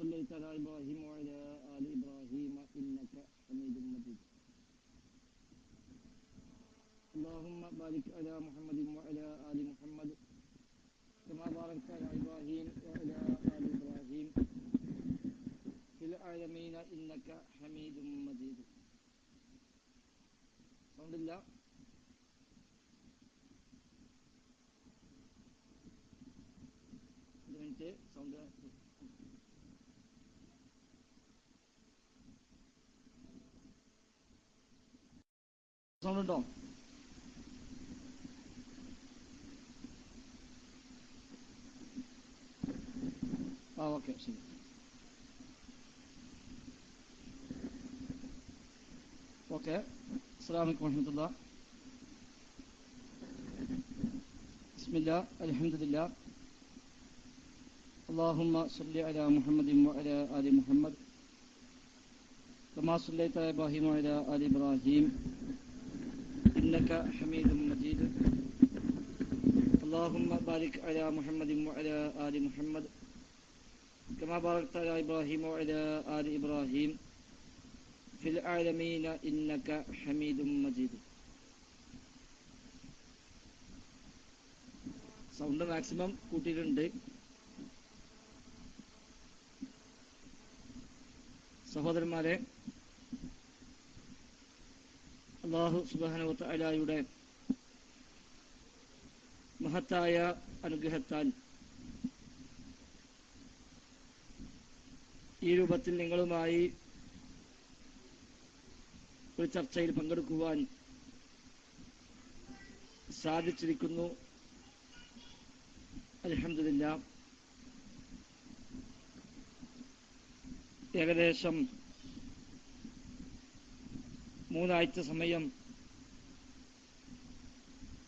صليت على إبراهيم وعلى آل إبراهيم إنك حميد مجيد. اللهم بارك على محمد وعلى آل محمد كما باركت على إبراهيم وعلى آل إبراهيم في العالمين إنك حميد مجيد. الحمد لله. Sound ഉണ്ടോ? Okay, ശരി. Okay, അസ്സലാമു അലൈക്കും വറഹ്മത്തുള്ളാഹി. ബിസ്മില്ലാഹ്, അൽഹംദുലില്ലാഹ്, اللهم صل على محمد وعلى آل محمد كما صليت على إبراهيم وعلى آل إبراهيم إنك حميد مجيد. اللهم بارك على محمد وعلى آل محمد كما باركت على إبراهيم وعلى آل إبراهيم في العالمين إنك حميد مجيد. സൗണ്ട് മാക്സിമം കൂട്ടിയിട്ടുണ്ട്. സഹോദരന്മാരെ, അല്ലാഹു സുബ്ഹാനഹു വ തആലയുടെ മഹത്തായ അനുഗ്രഹത്താൽ ഈ രൂപത്തിൽ നിങ്ങളുമായി ഒരു ചർച്ചയിൽ പങ്കെടുക്കുവാൻ സാധിച്ചിരിക്കുന്നു. അൽഹംദുലില്ലാഹ്. ഏകദേശം 3 ആഴ്ച സമയം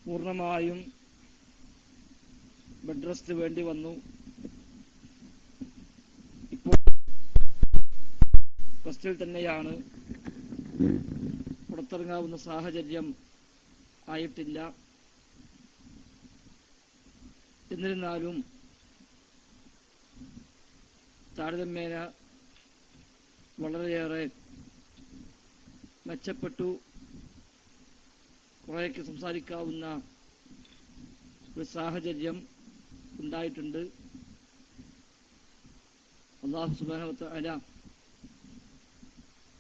പൂർണ്ണമായും ബെഡ് റെസ്റ്റ് വേണ്ടി വന്നു. ഇപ്പോൾ റെസ്റ്റിൽ തന്നെയാണ്. പുറത്തിറങ്ങാവുന്ന സാഹചര്യം ആയിട്ടില്ല. എന്നിരുന്നാലും താരതമ്യേന വളരെയേറെ മെച്ചപ്പെട്ടു. കുറേയൊക്കെ സംസാരിക്കാവുന്ന ഒരു സാഹചര്യം ഉണ്ടായിട്ടുണ്ട്. അല്ലാഹു സുബ്ഹാനഹു വ തആല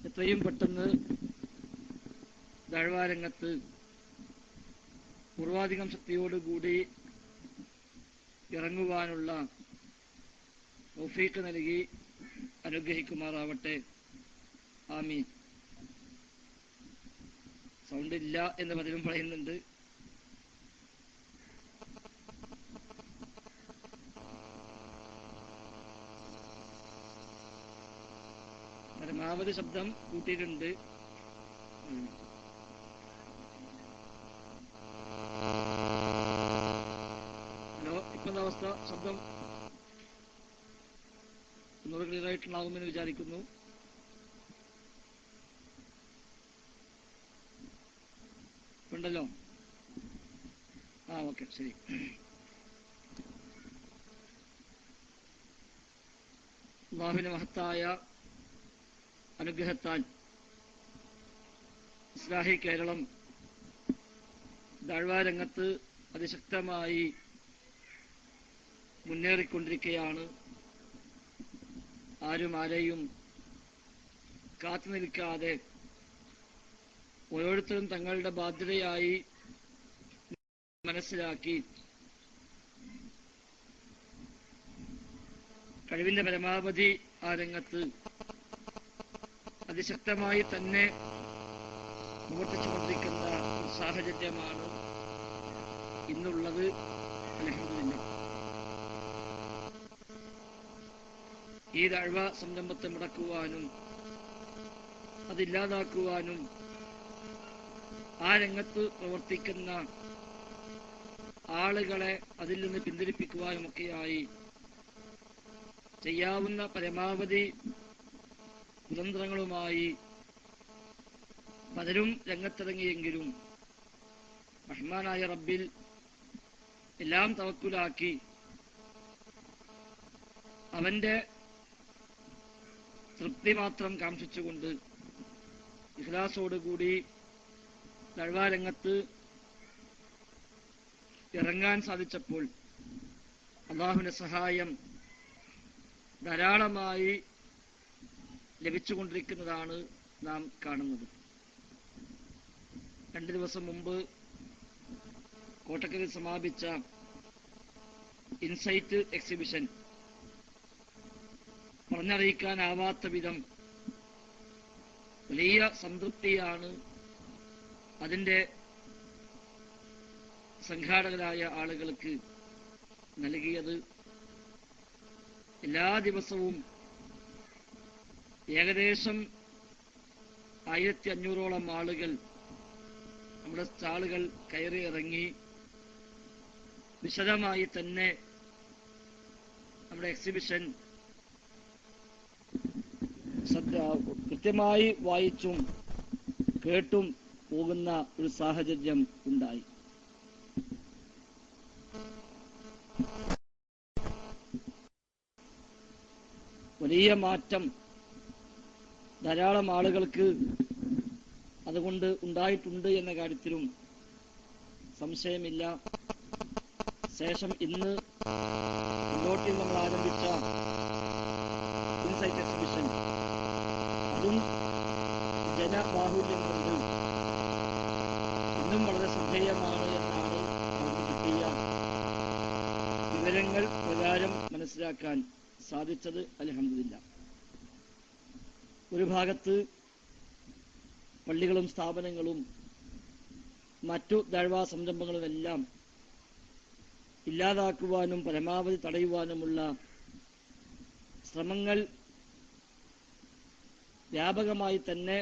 എത്രയും പെട്ടെന്ന് ദഅ്വാ രംഗത്ത് പൂർവാധികം ശക്തിയോടുകൂടി ഇറങ്ങുവാനുള്ള തൗഫീഖ് നൽകി അനുഗ്രഹിക്കുമാറാവട്ടെ. ആമീൻ. സൗണ്ട് ഇല്ല എന്ന് പലരും പറയുന്നുണ്ട്. പരമാവധി ശബ്ദം കൂട്ടിയിട്ടുണ്ട്. ഹലോ, ഇപ്പോഴത്തെ അവസ്ഥ ശബ്ദം ഒന്നുകൂടെ ക്ലിയർ ആയിട്ടുണ്ടാകുമെന്ന് വിചാരിക്കുന്നു. ഉണ്ടല്ലോ? ഓക്കെ, ശരി. അല്ലാഹുവിന്റെ മഹത്തായ അനുഗ്രഹത്താൽ ഇസ്ലാഹി കേരളം ദഅ്വാ രംഗത്ത് അതിശക്തമായി മുന്നേറിക്കൊണ്ടിരിക്കുകയാണ്. ആരും ആരെയും കാത്തു നിൽക്കാതെ ഓരോരുത്തരും തങ്ങളുടെ ബാധ്യതയായി മനസ്സിലാക്കി കഴിവിന്റെ പരമാവധി ആ രംഗത്ത് അതിശക്തമായി തന്നെ പ്രവർത്തിച്ചുകൊണ്ടിരിക്കുന്ന ഒരു സാഹചര്യമാണ് ഇന്നുള്ളത്. അൽഹംദുലില്ലാഹ്. ഈ ദഅ്വാ സംരംഭത്തെ മുടക്കുവാനും അതില്ലാതാക്കുവാനും ആ രംഗത്ത് പ്രവർത്തിക്കുന്ന ആളുകളെ അതിൽ നിന്ന് പിന്തിരിപ്പിക്കുവാനുമൊക്കെയായി ചെയ്യാവുന്ന പരമാവധി കുതന്ത്രങ്ങളുമായി പലരും രംഗത്തിറങ്ങിയെങ്കിലും റഹ്മാനായ റബ്ബിൽ എല്ലാം തവക്കുലാക്കി അവന്റെ തൃപ്തി മാത്രം കാംക്ഷിച്ചുകൊണ്ട് ഇഖ്ലാസോടുകൂടി ദഅ്വാ രംഗത്ത് ഇറങ്ങാൻ സാധിച്ചപ്പോൾ അല്ലാഹുവിന്റെ സഹായം ധാരാളമായി ലഭിച്ചുകൊണ്ടിരിക്കുന്നതാണ് നാം കാണുന്നത്. 2 ദിവസം മുമ്പ് കോട്ടക്കലിൽ സമാപിച്ച ഇൻസൈറ്റ് എക്സിബിഷൻ പറഞ്ഞറിയിക്കാനാവാത്ത വിധം വലിയ സംതൃപ്തിയാണ് അതിൻ്റെ സംഘാടകരായ ആളുകൾക്ക് നൽകിയത്. എല്ലാ ദിവസവും ഏകദേശം 1500ഓളം ആളുകൾ നമ്മുടെ സ്റ്റാളുകൾ കയറി ഇറങ്ങി വിശദമായി തന്നെ നമ്മുടെ എക്സിബിഷൻ കൃത്യമായി വായിച്ചും കേട്ടും പോകുന്ന ഒരു സാഹചര്യം ഉണ്ടായി. വലിയ മാറ്റം ധാരാളം ആളുകൾക്ക് അതുകൊണ്ട് ഉണ്ടായിട്ടുണ്ട് എന്ന കാര്യത്തിലും സംശയമില്ല. ശേഷം ഇന്ന് മുന്നോട്ടിൽ നമ്മൾ ആരംഭിച്ച ഇൻസൈറ്റ് എക്സിബിഷൻ അതും ജനബാഹുല്യം കൊണ്ട് ഇന്നും വളരെ ശ്രദ്ധേയമാണ് എന്നാണ് നമുക്ക് കിട്ടിയ വിവരങ്ങൾ പ്രകാരം മനസ്സിലാക്കാൻ സാധിച്ചത്. അൽഹംദുലില്ലാഹ്. ഒരു ഭാഗത്ത് പള്ളികളും സ്ഥാപനങ്ങളും മറ്റു ദഅ്വാ സംരംഭങ്ങളുമെല്ലാം ഇല്ലാതാക്കുവാനും പരമാവധി തടയുവാനുമുള്ള ശ്രമങ്ങൾ വ്യാപകമായി തന്നെ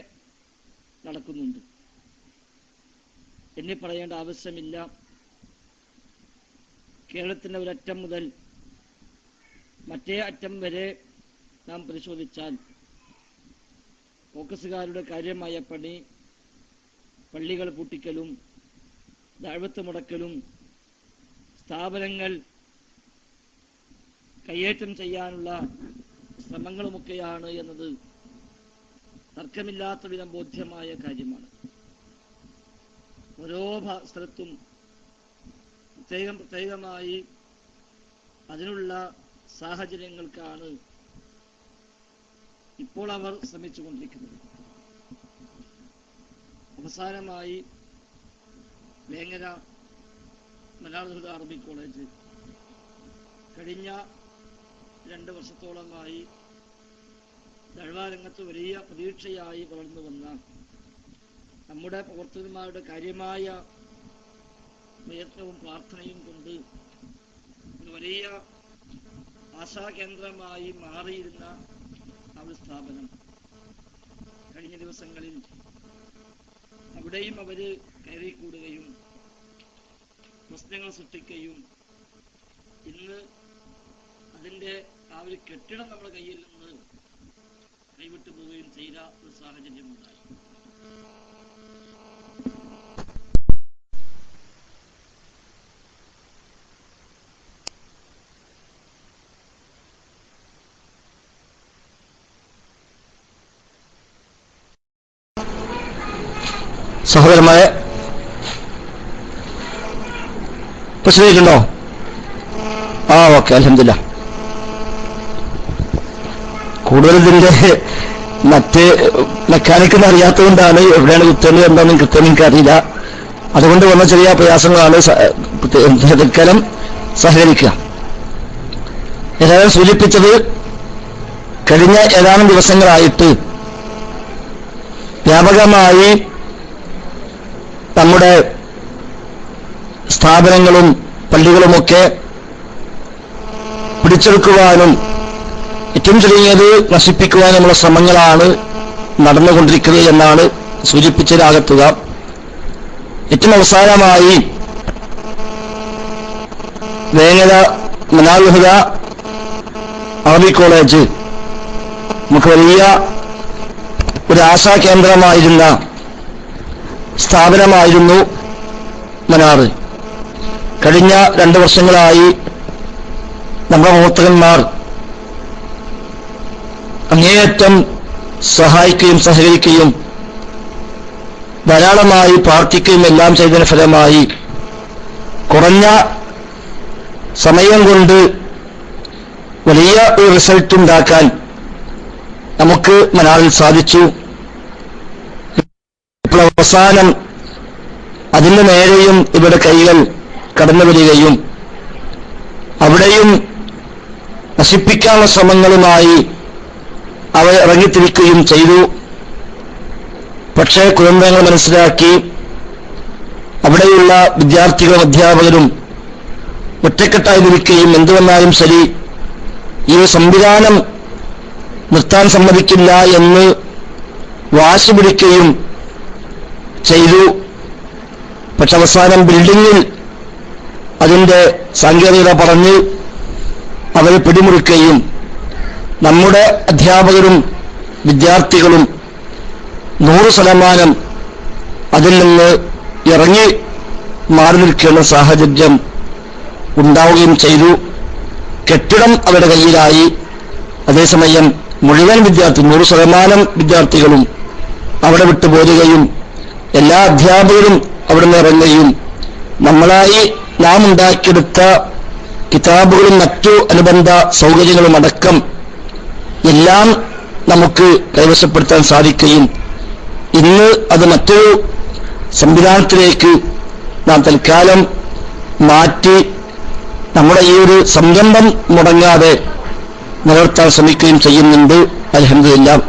നടക്കുന്നുണ്ട്. എന്നെ പറയേണ്ട ആവശ്യമില്ല. കേരളത്തിൻ്റെ ഒരറ്റം മുതൽ മറ്റേ അറ്റം വരെ നാം പരിശോധിച്ചാൽ ഫോക്കസുകാരുടെ കാര്യമായ പണി പള്ളികൾ പൂട്ടിക്കലും ദഅവത്ത് മുടക്കലും സ്ഥാപനങ്ങൾ കയ്യേറ്റം ചെയ്യാനുള്ള ശ്രമങ്ങളുമൊക്കെയാണ് എന്നത് തർക്കമില്ലാത്ത വിധം ബോധ്യമായ കാര്യമാണ്. ഓരോ സ്ഥലത്തും പ്രത്യേകമായി അതിനുള്ള സാഹചര്യങ്ങൾക്കാണ് ഇപ്പോൾ അവർ ശ്രമിച്ചുകൊണ്ടിരിക്കുന്നത്. അവസാനമായി വേങ്ങര മലയാള അറബി കോളേജ് കഴിഞ്ഞ 2 വർഷത്തോളമായി ദഅ്വാ രംഗത്ത് വലിയ പ്രതീക്ഷയായി വളർന്നു വന്ന നമ്മുടെ പ്രവർത്തകന്മാരുടെ കാര്യമായ പ്രയത്നവും പ്രാർത്ഥനയും കൊണ്ട് ഒരു വലിയ ആശാകേന്ദ്രമായി മാറിയിരുന്ന ആ ഒരു സ്ഥാപനം കഴിഞ്ഞ ദിവസങ്ങളിൽ അവിടെയും അവര് കയറിക്കൂടുകയും പ്രശ്നങ്ങൾ സൃഷ്ടിക്കുകയും ഇന്ന് അതിൻ്റെ ആ ഒരു കെട്ടിടം നമ്മുടെ കയ്യിൽ നിന്ന് കൈവിട്ടു പോവുകയും ചെയ്ത ഒരു സാഹചര്യമുണ്ടായി. സഹോദരന്മാരെ, പ്രശ്നമുണ്ടോ? ഓക്കെ, അൽഹംദുലില്ലാഹ്. കൂടുതൽ ഇതിന്റെ മറ്റ് മെക്കാനിക്കെന്ന് അറിയാത്തതുകൊണ്ടാണ് എവിടെയാണ് കുത്തേണ്ടത് എന്താണെന്ന് കൃത്യം എനിക്കറിയില്ല. അതുകൊണ്ട് വന്ന ചെറിയ പ്രയാസങ്ങളാണ്. തൽക്കാലം സഹകരിക്കുക. ഏതായാലും സൂചിപ്പിച്ചത് കഴിഞ്ഞ ഏതാനും ദിവസങ്ങളായിട്ട് വ്യാപകമായി നമ്മുടെ സ്ഥാപനങ്ങളും പള്ളികളുമൊക്കെ പിടിച്ചെടുക്കുവാനും ഏറ്റവും ചുരുങ്ങിയത് നശിപ്പിക്കുവാനുമുള്ള ശ്രമങ്ങളാണ് നടന്നുകൊണ്ടിരിക്കുന്നത് എന്നാണ് സൂചിപ്പിച്ചതാകത്തുക. ഏറ്റവും അവസാനമായി വേങ്ങര മനാലുഹുദ അറബി കോളേജ് നമുക്ക് വലിയ ഒരു ആശാകേന്ദ്രമായിരുന്ന സ്ഥാപനമായിരുന്നു മനാറ്. കഴിഞ്ഞ 2 വർഷങ്ങളായി നമ്മുടെ പ്രവർത്തകന്മാർ അങ്ങേയറ്റം സഹായിക്കുകയും സഹകരിക്കുകയും ധാരാളമായി പ്രാർത്ഥിക്കുകയും എല്ലാം ചെയ്തതിന് ഫലമായി കുറഞ്ഞ സമയം കൊണ്ട് വലിയ ഒരു റിസൾട്ട് ഉണ്ടാക്കാൻ നമുക്ക് മനാറിൽ സാധിച്ചു. ഇപ്പോൾ അവസാനം അതിന് നേരെയും ഇവിടെ കൈകൾ കടന്നു വരികയും അവിടെയും നശിപ്പിക്കാനുള്ള ശ്രമങ്ങളുമായി അവർ ഇറങ്ങിത്തിരിക്കുകയും ചെയ്തു. പക്ഷേ കുടുംബങ്ങൾ മനസ്സിലാക്കി അവിടെയുള്ള വിദ്യാർത്ഥികളും അധ്യാപകരും ഒറ്റക്കെട്ടായി നിൽക്കുകയും എന്തു വന്നാലും ശരി ഈ സംവിധാനം നിർത്താൻ സമ്മതിക്കില്ല എന്ന് വാശി പിടിക്കുകയും ചെയ്തു. പക്ഷെ അവസാനം ബിൽഡിങ്ങിൽ അതിന്റെ സാങ്കേതികത പറഞ്ഞ് അവരെ പിടിമുറുക്കുകയും നമ്മുടെ അധ്യാപകരും വിദ്യാർത്ഥികളും 100% അതിൽ നിന്ന് ഇറങ്ങി മാറി നിൽക്കുന്ന സാഹചര്യം ഉണ്ടാവുകയും ചെയ്തു. കെട്ടിടം അവരുടെ കയ്യിലായി. അതേസമയം മുഴുവൻ 100% വിദ്യാർത്ഥികളും അവിടെ വിട്ടുപോരുകയും എല്ലാ അധ്യാപകരും അവിടെ നിന്ന് ഇറങ്ങുകയും നമ്മളായി നാം ഉണ്ടാക്കിയെടുത്ത കിതാബുകളും മറ്റു അനുബന്ധ സൗകര്യങ്ങളും അടക്കം എല്ലാം നമുക്ക് കൈവശപ്പെടുത്താൻ സാധിക്കുകയും ഇന്ന് അത് മറ്റൊരു സംവിധാനത്തിലേക്ക് നാം തൽക്കാലം മാറ്റി നമ്മുടെ ഈ ഒരു സംരംഭം മുടങ്ങാതെ നിലനിർത്താൻ ശ്രമിക്കുകയും ചെയ്യുന്നുണ്ട്. അൽഹംദുലില്ലാഹ്.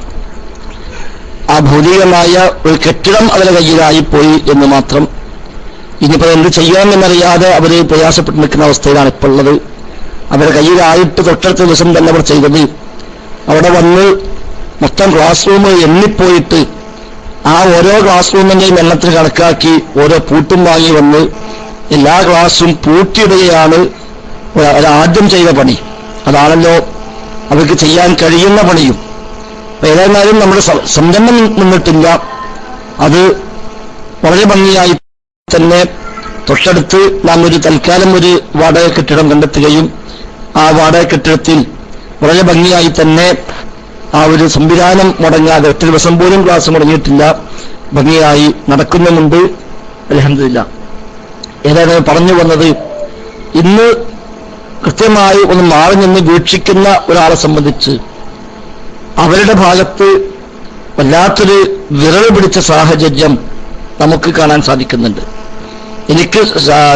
ആ ഭൗതികമായ ഒരു കെട്ടിടം അവരുടെ കയ്യിലായിപ്പോയി എന്ന് മാത്രം. ഇനിയിപ്പോൾ എന്ത് ചെയ്യാമെന്നറിയാതെ അവർ പ്രയാസപ്പെട്ട് നിൽക്കുന്ന അവസ്ഥയിലാണ് ഇപ്പോൾ ഉള്ളത്. അവരുടെ കയ്യിലായിട്ട് തൊട്ടടുത്ത ദിവസം തന്നെ അവർ ചെയ്തത് അവിടെ വന്ന് മൊത്തം ക്ലാസ് റൂം എണ്ണിപ്പോയിട്ട് ആ ഓരോ ക്ലാസ് റൂമിന്റെയും എണ്ണത്തിന് കണക്കാക്കി ഓരോ പൂട്ടും വാങ്ങി വന്ന് എല്ലാ ക്ലാസ്സും പൂട്ടിയിടുകയാണ് ആദ്യം ചെയ്ത പണി. അതാണല്ലോ അവർക്ക് ചെയ്യാൻ കഴിയുന്ന പണിയും. ഏതായിരുന്നാലും നമ്മുടെ സംരംഭം നിന്നിട്ടില്ല. അത് വളരെ ഭംഗിയായി തന്നെ തൊട്ടടുത്ത് നാം ഒരു തൽക്കാലം ഒരു വാടക കെട്ടിടം കണ്ടെത്തുകയും ആ വാടക കെട്ടിടത്തിൽ വളരെ ഭംഗിയായി തന്നെ ആ ഒരു സംവിധാനം മുടങ്ങാതെ ഒറ്റ ദിവസം പോലും ക്ലാസ് മുടങ്ങിയിട്ടില്ല, ഭംഗിയായി നടക്കുന്നുമുണ്ട്. അൽഹംദുലില്ലാഹ്. ഏതായാലും പറഞ്ഞു വന്നത്, ഇന്ന് കൃത്യമായി ഒന്ന് മാറി നിന്ന് വീക്ഷിക്കുന്ന ഒരാളെ സംബന്ധിച്ച് അവരുടെ ഭാഗത്ത് വല്ലാത്തൊരു വിരൽ പിടിച്ച സാഹചര്യം നമുക്ക് കാണാൻ സാധിക്കുന്നുണ്ട്. എനിക്ക്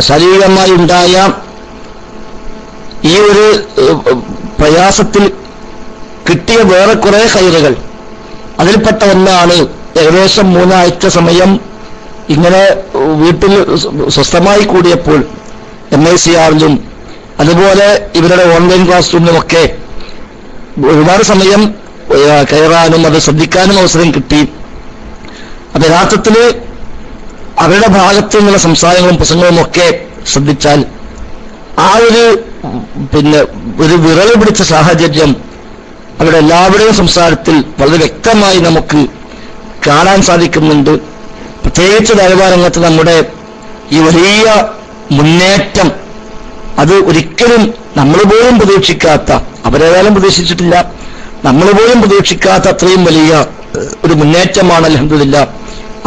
ശാരീരികമായി ഉണ്ടായ ഈ ഒരു പ്രയാസത്തിൽ കിട്ടിയ വേറെ കുറെ ഖൈറുകൾ, അതിൽപ്പെട്ട ഒന്നാണ് ഏകദേശം 3 ആഴ്ച സമയം ഇങ്ങനെ വീട്ടിൽ സ്വസ്ഥമായി കൂടിയപ്പോൾ MICRലും അതുപോലെ ഇവരുടെ ഓൺലൈൻ ക്ലാസ് റൂമിലുമൊക്കെ ഒരുപാട് സമയം കയറാനും അത് ശ്രദ്ധിക്കാനും അവസരം കിട്ടി. അപ്പൊ യഥാർത്ഥത്തില് അവരുടെ ഭാഗത്തു നിന്നുള്ള സംസാരങ്ങളും പ്രസംഗങ്ങളും ഒക്കെ ശ്രദ്ധിച്ചാൽ ആ ഒരു വിരൽ പിടിച്ച സാഹചര്യം അവരുടെ എല്ലാവരുടെയും സംസാരത്തിൽ വളരെ വ്യക്തമായി നമുക്ക് കാണാൻ സാധിക്കുന്നുണ്ട്. പ്രത്യേകിച്ച് ദൈവരംഗത്ത് നമ്മുടെ ഈ വലിയ മുന്നേറ്റം അത് ഒരിക്കലും നമ്മൾ പോലും പ്രതീക്ഷിക്കാത്ത, അവരേതായാലും പ്രതീക്ഷിച്ചിട്ടില്ല, നമ്മൾ പോലും പ്രതീക്ഷിക്കാത്ത അത്രയും വലിയ ഒരു മുന്നേറ്റമാണ് അൽഹംദുലില്ലാഹ്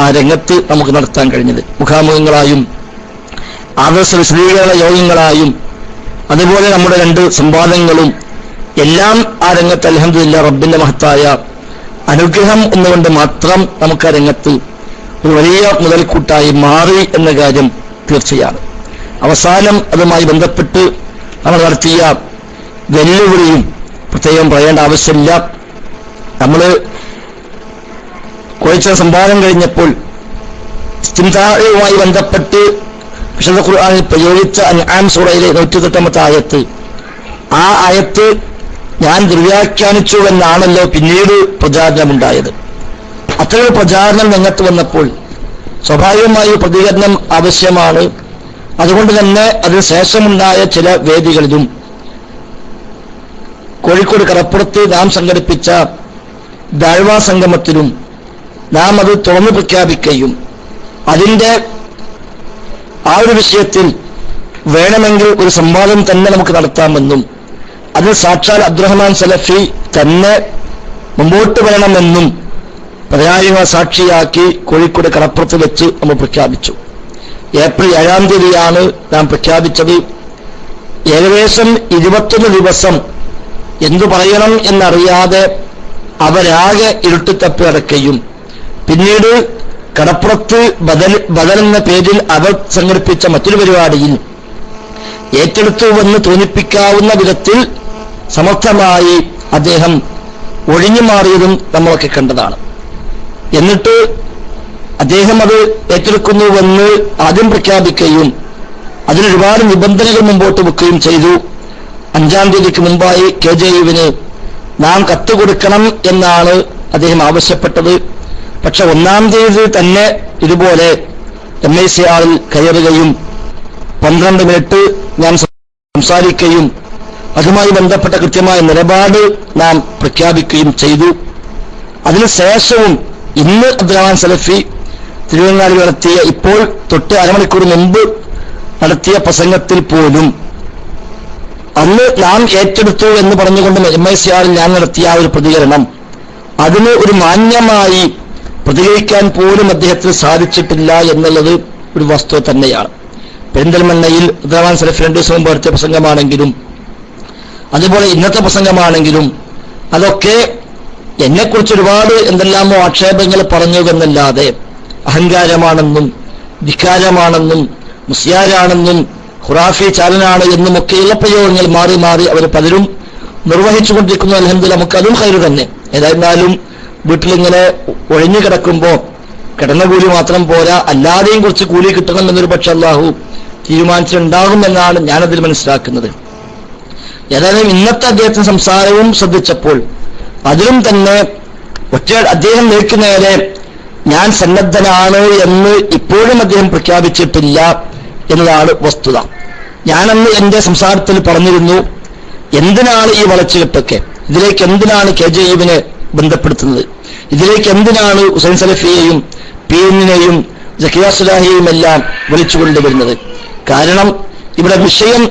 ആ രംഗത്ത് നമുക്ക് നടത്താൻ കഴിഞ്ഞത്. മുഖാമുഖങ്ങളായും ആദർശ വിശദീകരണ യോഗങ്ങളായും അതുപോലെ നമ്മുടെ 2 സംവാദങ്ങളും എല്ലാം ആ രംഗത്ത് അൽഹംദുലില്ലാഹ് റബ്ബിന്റെ മഹത്തായ അനുഗ്രഹം എന്നുകൊണ്ട് മാത്രം നമുക്ക് ആ രംഗത്ത് ഒരു വലിയ മുതൽക്കൂട്ടായി മാറി എന്ന കാര്യം തീർച്ചയാണ്. അവസാനം അതുമായി ബന്ധപ്പെട്ട് നമ്മൾ നടത്തിയ വെല്ലുവിളിയും പ്രത്യേകം പറയേണ്ട ആവശ്യമില്ല. നമ്മൾ കുറച്ച് സംവാദം കഴിഞ്ഞപ്പോൾ ഇസ്തിംതാഉമായി ബന്ധപ്പെട്ട് വിശുദ്ധ ഖുർആനിൽ പ്രയോഗിച്ച അൻആം സൂറയിലെ 108 ആയത്ത്, ആ ആയത്ത് ഞാൻ ദുർവ്യാഖ്യാനിച്ചു എന്നാണല്ലോ പിന്നീട് പ്രചാരണമുണ്ടായത്. അത്തരം പ്രചാരണം രംഗത്ത് വന്നപ്പോൾ സ്വാഭാവികമായി പ്രതികരണം ആവശ്യമാണ്. അതുകൊണ്ട് തന്നെ അതിനുശേഷമുണ്ടായ ചില വേദികളിലും കോഴിക്കോട് കടപ്പുറത്ത് നാം സംഘടിപ്പിച്ച ദഅ്വാ സംഗമത്തിലും നാം അത് തുറന്നു പ്രഖ്യാപിക്കുകയും അതിന്റെ ആ ഒരു വിഷയത്തിൽ വേണമെങ്കിൽ ഒരു സംവാദം തന്നെ നമുക്ക് നടത്താമെന്നും അത് സാക്ഷാൽ അബ്ദുറഹ്മാൻ സലഫി തന്നെ മുമ്പോട്ട് വരണമെന്നും പതിനായിരങ്ങൾ സാക്ഷിയാക്കി കോഴിക്കോട് കടപ്പുറത്ത് വെച്ച് നമ്മൾ പ്രഖ്യാപിച്ചു. ഏപ്രിൽ 7-ാം തീയതിയാണ് നാം പ്രഖ്യാപിച്ചത്. ഏകദേശം 21 ദിവസം എന്തു പറയണം എന്നറിയാതെ അവരാകെ ഇരുട്ടിത്തപ്പി അടക്കുകയും പിന്നീട് കടപ്പുറത്ത് ബദൽ എന്ന പേരിൽ അവർ സംഘടിപ്പിച്ച മറ്റൊരു പരിപാടിയിൽ ഏറ്റെടുത്തുവെന്ന് തോന്നിപ്പിക്കാവുന്ന വിധത്തിൽ സമർത്ഥമായി അദ്ദേഹം ഒഴിഞ്ഞു മാറിയതും നമ്മളൊക്കെ കണ്ടതാണ്. എന്നിട്ട് അദ്ദേഹം അത് ഏറ്റെടുക്കുന്നുവെന്ന് ആദ്യം പ്രഖ്യാപിക്കുകയും അതിനൊരുപാട് നിബന്ധനകൾ മുമ്പോട്ട് വെക്കുകയും ചെയ്തു. 5-ാം തീയതിക്ക് മുമ്പായി KJU-വിന് നാം കത്ത് കൊടുക്കണം എന്നാണ് അദ്ദേഹം ആവശ്യപ്പെട്ടത്. പക്ഷെ 1-ാം തീയതി തന്നെ ഇതുപോലെ MICR-ൽ കയറുകയും 12 മിനിറ്റ് ഞാൻ സംസാരിക്കുകയും അതുമായി ബന്ധപ്പെട്ട കൃത്യമായ നിലപാട് നാം പ്രഖ്യാപിക്കുകയും ചെയ്തു. അതിനുശേഷവും ഇന്ന് അബ്ദുറഹ്മാൻ സലഫി തിരുവങ്ങാടി നടത്തിയ ഇപ്പോൾ തൊട്ട് അരമണിക്കൂർ മുമ്പ് നടത്തിയ പ്രസംഗത്തിൽ പോലും അന്ന് നാം ഏറ്റെടുത്തു എന്ന് പറഞ്ഞുകൊണ്ട് MICR-ൽ ഞാൻ നടത്തിയ ആ ഒരു പ്രതികരണം, അതിന് ഒരു മാന്യമായി പ്രതികരിക്കാൻ പോലും അദ്ദേഹത്തിന് സാധിച്ചിട്ടില്ല എന്നുള്ളത് ഒരു വസ്തുത തന്നെയാണ്. പെരിന്തൽമണ്ണയിൽ അബ്ദുറഹ്മാൻ സലഫി 2 ദിവസം മുമ്പ് നടത്തിയ പ്രസംഗമാണെങ്കിലും അതുപോലെ ഇന്നത്തെ പ്രസംഗമാണെങ്കിലും അതൊക്കെ എന്നെക്കുറിച്ച് ഒരുപാട് എന്തെല്ലാമോ ആക്ഷേപങ്ങൾ പറഞ്ഞു എന്നല്ലാതെ അഹങ്കാരമാണെന്നും ധിക്കാരമാണെന്നും മുസ്യാരാണെന്നും ഖുറാഫി ചാലനാണ് എന്നുമൊക്കെയുള്ള പ്രയോഗങ്ങൾ മാറി മാറി അവർ പലരും നിർവഹിച്ചുകൊണ്ടിരിക്കുന്നു. അൽഹംദുലില്ലാഹ് നമുക്കതും ഖൈറ് തന്നെ. ഏതായിരുന്നാലും വീട്ടിലിങ്ങനെ ഒഴിഞ്ഞു കിടക്കുമ്പോൾ കിടന്ന കൂലി മാത്രം പോരാ, അല്ലാതെയും കുറച്ച് കൂലി കിട്ടണം എന്നൊരു പക്ഷെ അല്ലാഹു തീരുമാനിച്ചിട്ടുണ്ടാകുമെന്നാണ് ഞാനതിൽ മനസ്സിലാക്കുന്നത്. ഏതായാലും ഇന്നത്തെ അദ്ദേഹത്തിന്റെ സംസാരവും ശ്രദ്ധിച്ചപ്പോൾ അതിലും തന്നെ അദ്ദേഹം നേരെ ഞാൻ സന്നദ്ധനാണ് എന്ന് ഇപ്പോഴും അദ്ദേഹം പ്രഖ്യാപിച്ചിട്ടില്ല എന്നതാണ് വസ്തുത. ഞാനന്ന് എന്റെ സംസാരത്തിൽ പറഞ്ഞിരുന്നു, എന്തിനാണ് ഈ വളച്ചുകെട്ടൊക്കെ, ഇതിലേക്ക് എന്തിനാണ് KJU-വിനെ ബന്ധപ്പെടുത്തുന്നത്, ഇതിലേക്ക് എന്തിനാണ് ഹുസൈൻ സലഫിയെയും PN-നെയും സക്കിയ സുലാഹിയെയും എല്ലാം വിളിച്ചുകൊണ്ടുവരുന്നത്? കാരണം ഇവിടെ വിഷയം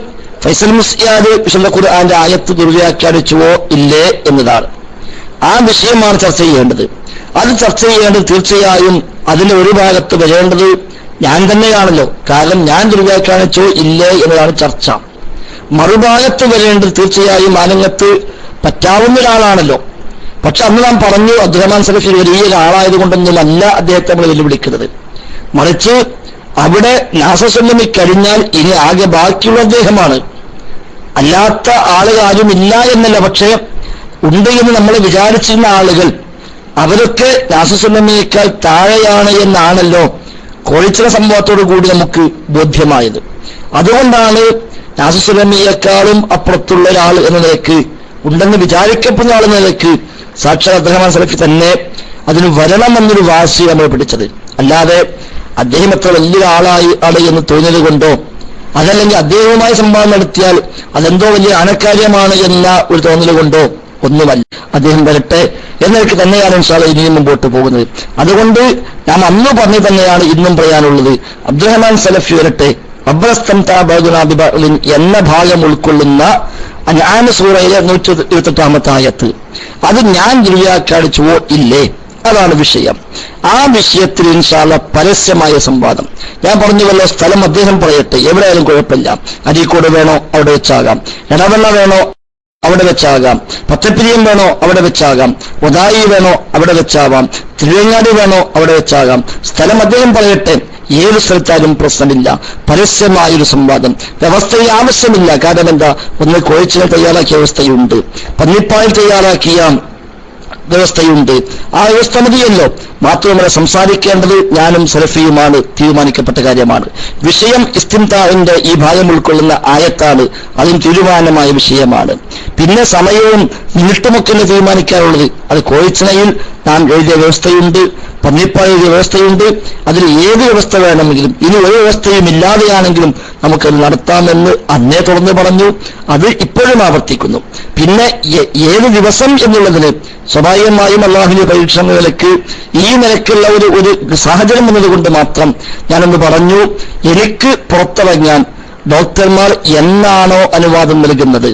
ഫൈസൽ മുസ്യാർ വിശുദ്ധ ഖുർആന്റെ ആയത്ത് ദുർവ്യാഖ്യാനിച്ചുവോ ഇല്ലേ എന്നതാണ്. ആ വിഷയമാണ് ചർച്ച ചെയ്യേണ്ടത്. അത് ചർച്ച ചെയ്യേണ്ടത് തീർച്ചയായും അതിന്റെ ഒരു ഭാഗത്ത് വരേണ്ടത് ഞാൻ തന്നെയാണല്ലോ. കാരണം ഞാൻ ദുർവ്യാഖ്യാനിച്ചോ ഇല്ലേ എന്നതാണ് ചർച്ച. മറുഭാഗത്ത് വരേണ്ടത് തീർച്ചയായും ആലങ്ങത്ത് പറ്റാവുന്ന ഒരാളാണല്ലോ. പക്ഷെ അന്ന് നാം പറഞ്ഞു, അബ്ദുറഹ്മാൻ സലഫി വലിയ ഒരാളായതുകൊണ്ടൊന്നുമല്ല അദ്ദേഹത്തെ നമ്മൾ വെല്ലുവിളിക്കുന്നത്. മറിച്ച് അവിടെ നാസസുല്ലമി കഴിഞ്ഞാൽ ഇനി ആകെ ബാക്കിയുള്ള അദ്ദേഹമാണ്. അല്ലാത്ത ആളുകൾ ആരും ഇല്ല എന്നല്ല, പക്ഷേ ഉണ്ട് എന്ന് നമ്മൾ വിചാരിച്ചിരുന്ന ആളുകൾ അവരൊക്കെ നാസസുല്ലമിയേക്കാൾ താഴെയാണ് എന്നാണല്ലോ കോഴിച്ചിറ സംഭവത്തോടു കൂടി നമുക്ക് ബോധ്യമായത്. അതുകൊണ്ടാണ് നാസസുല്ലമിയേക്കാളും അപ്പുറത്തുള്ള ഒരാൾ എന്ന നിലയ്ക്ക്, ഉണ്ടെന്ന് വിചാരിക്കപ്പെടുന്ന ആൾ എന്ന നിലയ്ക്ക് സാക്ഷാൽ അബ്ദുറഹ്മാൻ സലഫി തന്നെ അതിന് വരണമെന്നൊരു വാശി നമ്മൾ പിടിച്ചത്. അല്ലാതെ അദ്ദേഹം എത്ര വലിയ ആളാണ് എന്ന് തോന്നിയത് കൊണ്ടോ അതല്ലെങ്കിൽ അദ്ദേഹവുമായി സംവാദം നടത്തിയാൽ അതെന്തോ വലിയ അനക്കാര്യമാണ് എന്ന ഒരു തോന്നൽ കൊണ്ടോ ഒന്നുമല്ല. അദ്ദേഹം വരട്ടെ എന്നൊക്കെ തന്നെയാണ് ഇൻഷാ അല്ലാഹ് ഇനിയും മുമ്പോട്ട് പോകുന്നത്. അതുകൊണ്ട് നാം അന്ന് പറഞ്ഞു തന്നെയാണ് ഇന്നും പറയാനുള്ളത്, അബ്ദുറഹ്മാൻ സലഫി വരട്ടെ. എന്ന ഭാഗം ഉൾക്കൊള്ളുന്ന അൻആം സൂറയിലെ 128-ാമത്തെ ആയത്ത്, അത് ഞാൻ ദുർവ്യാഖ്യാനിച്ചുവോ ഇല്ലേ, അതാണ് വിഷയം. ആ വിഷയത്തിൽ ഇൻഷാ അല്ലാഹ് പരസ്യമായ സംവാദം. ഞാൻ പറഞ്ഞുവല്ലോ, സ്ഥലം അദ്ദേഹം പറയട്ടെ, എവിടെയായാലും കുഴപ്പമില്ല. അരീക്കോട് വേണോ അവിടെ വെച്ചാകാം, ഇടവെള്ള വേണോ അവിടെ വെച്ചാകാം, പത്തപ്പിരിയം വേണോ അവിടെ വെച്ചാകാം, ഒതായി വേണോ അവിടെ വെച്ചാവാം, തിരുവങ്ങാടി വേണോ അവിടെ വെച്ചാകാം. സ്ഥലം അദ്ദേഹം പറയട്ടെ, ഏത് സ്ഥലത്താലും പ്രശ്നമില്ല. പരസ്യമായൊരു സംവാദം വ്യവസ്ഥയിൽ ആവശ്യമില്ല. കാരണം എന്താ, ഒന്ന് കോഴിച്ചിനെ തയ്യാറാക്കിയ വ്യവസ്ഥയുണ്ട്, പന്നിപ്പായിൽ തയ്യാറാക്കിയ വ്യവസ്ഥയുണ്ട്. ആ വ്യവസ്ഥ മതിയല്ലോ. മാത്രമല്ല സംസാരിക്കേണ്ടത് ഞാനും സലഫിയുമാണ്, തീരുമാനിക്കപ്പെട്ട കാര്യമാണ്. വിഷയം ഇസ്തിംതാഇന്റെ ഈ ഭാഗം ഉൾക്കൊള്ളുന്ന ആയത്താണ്, അതിന് തീരുമാനമായ വിഷയമാണ്. പിന്നെ സമയവും മിനിറ്റുമൊക്കെ തീരുമാനിക്കാറുള്ളത് അത് കോഴിച്ചിനയിൽ നാം എഴുതിയ വ്യവസ്ഥയുണ്ട്, പന്നിപ്പാൽ എഴുതിയ വ്യവസ്ഥയുണ്ട്. അതിൽ ഏത് വ്യവസ്ഥ വേണമെങ്കിലും, ഇനി ഒരു വ്യവസ്ഥയും ഇല്ലാതെയാണെങ്കിലും നമുക്കത് നടത്താമെന്ന് അന്നേ തുറന്നു പറഞ്ഞു. അത് ഇപ്പോഴും ആവർത്തിക്കുന്നു. പിന്നെ ഏത് ദിവസം എന്നുള്ളതിന് സ്വാഭാവികമായും അല്ലാഹുവിന്റെ പരീക്ഷണ നിലക്ക് ഈ നിലക്കുള്ള ഒരു സാഹചര്യം എന്നതുകൊണ്ട് മാത്രം ഞാനൊന്ന് പറഞ്ഞു, എനിക്ക് പുറത്തിറങ്ങാൻ ഡോക്ടർമാർ എന്നാണോ അനുവാദം നൽകുന്നത്,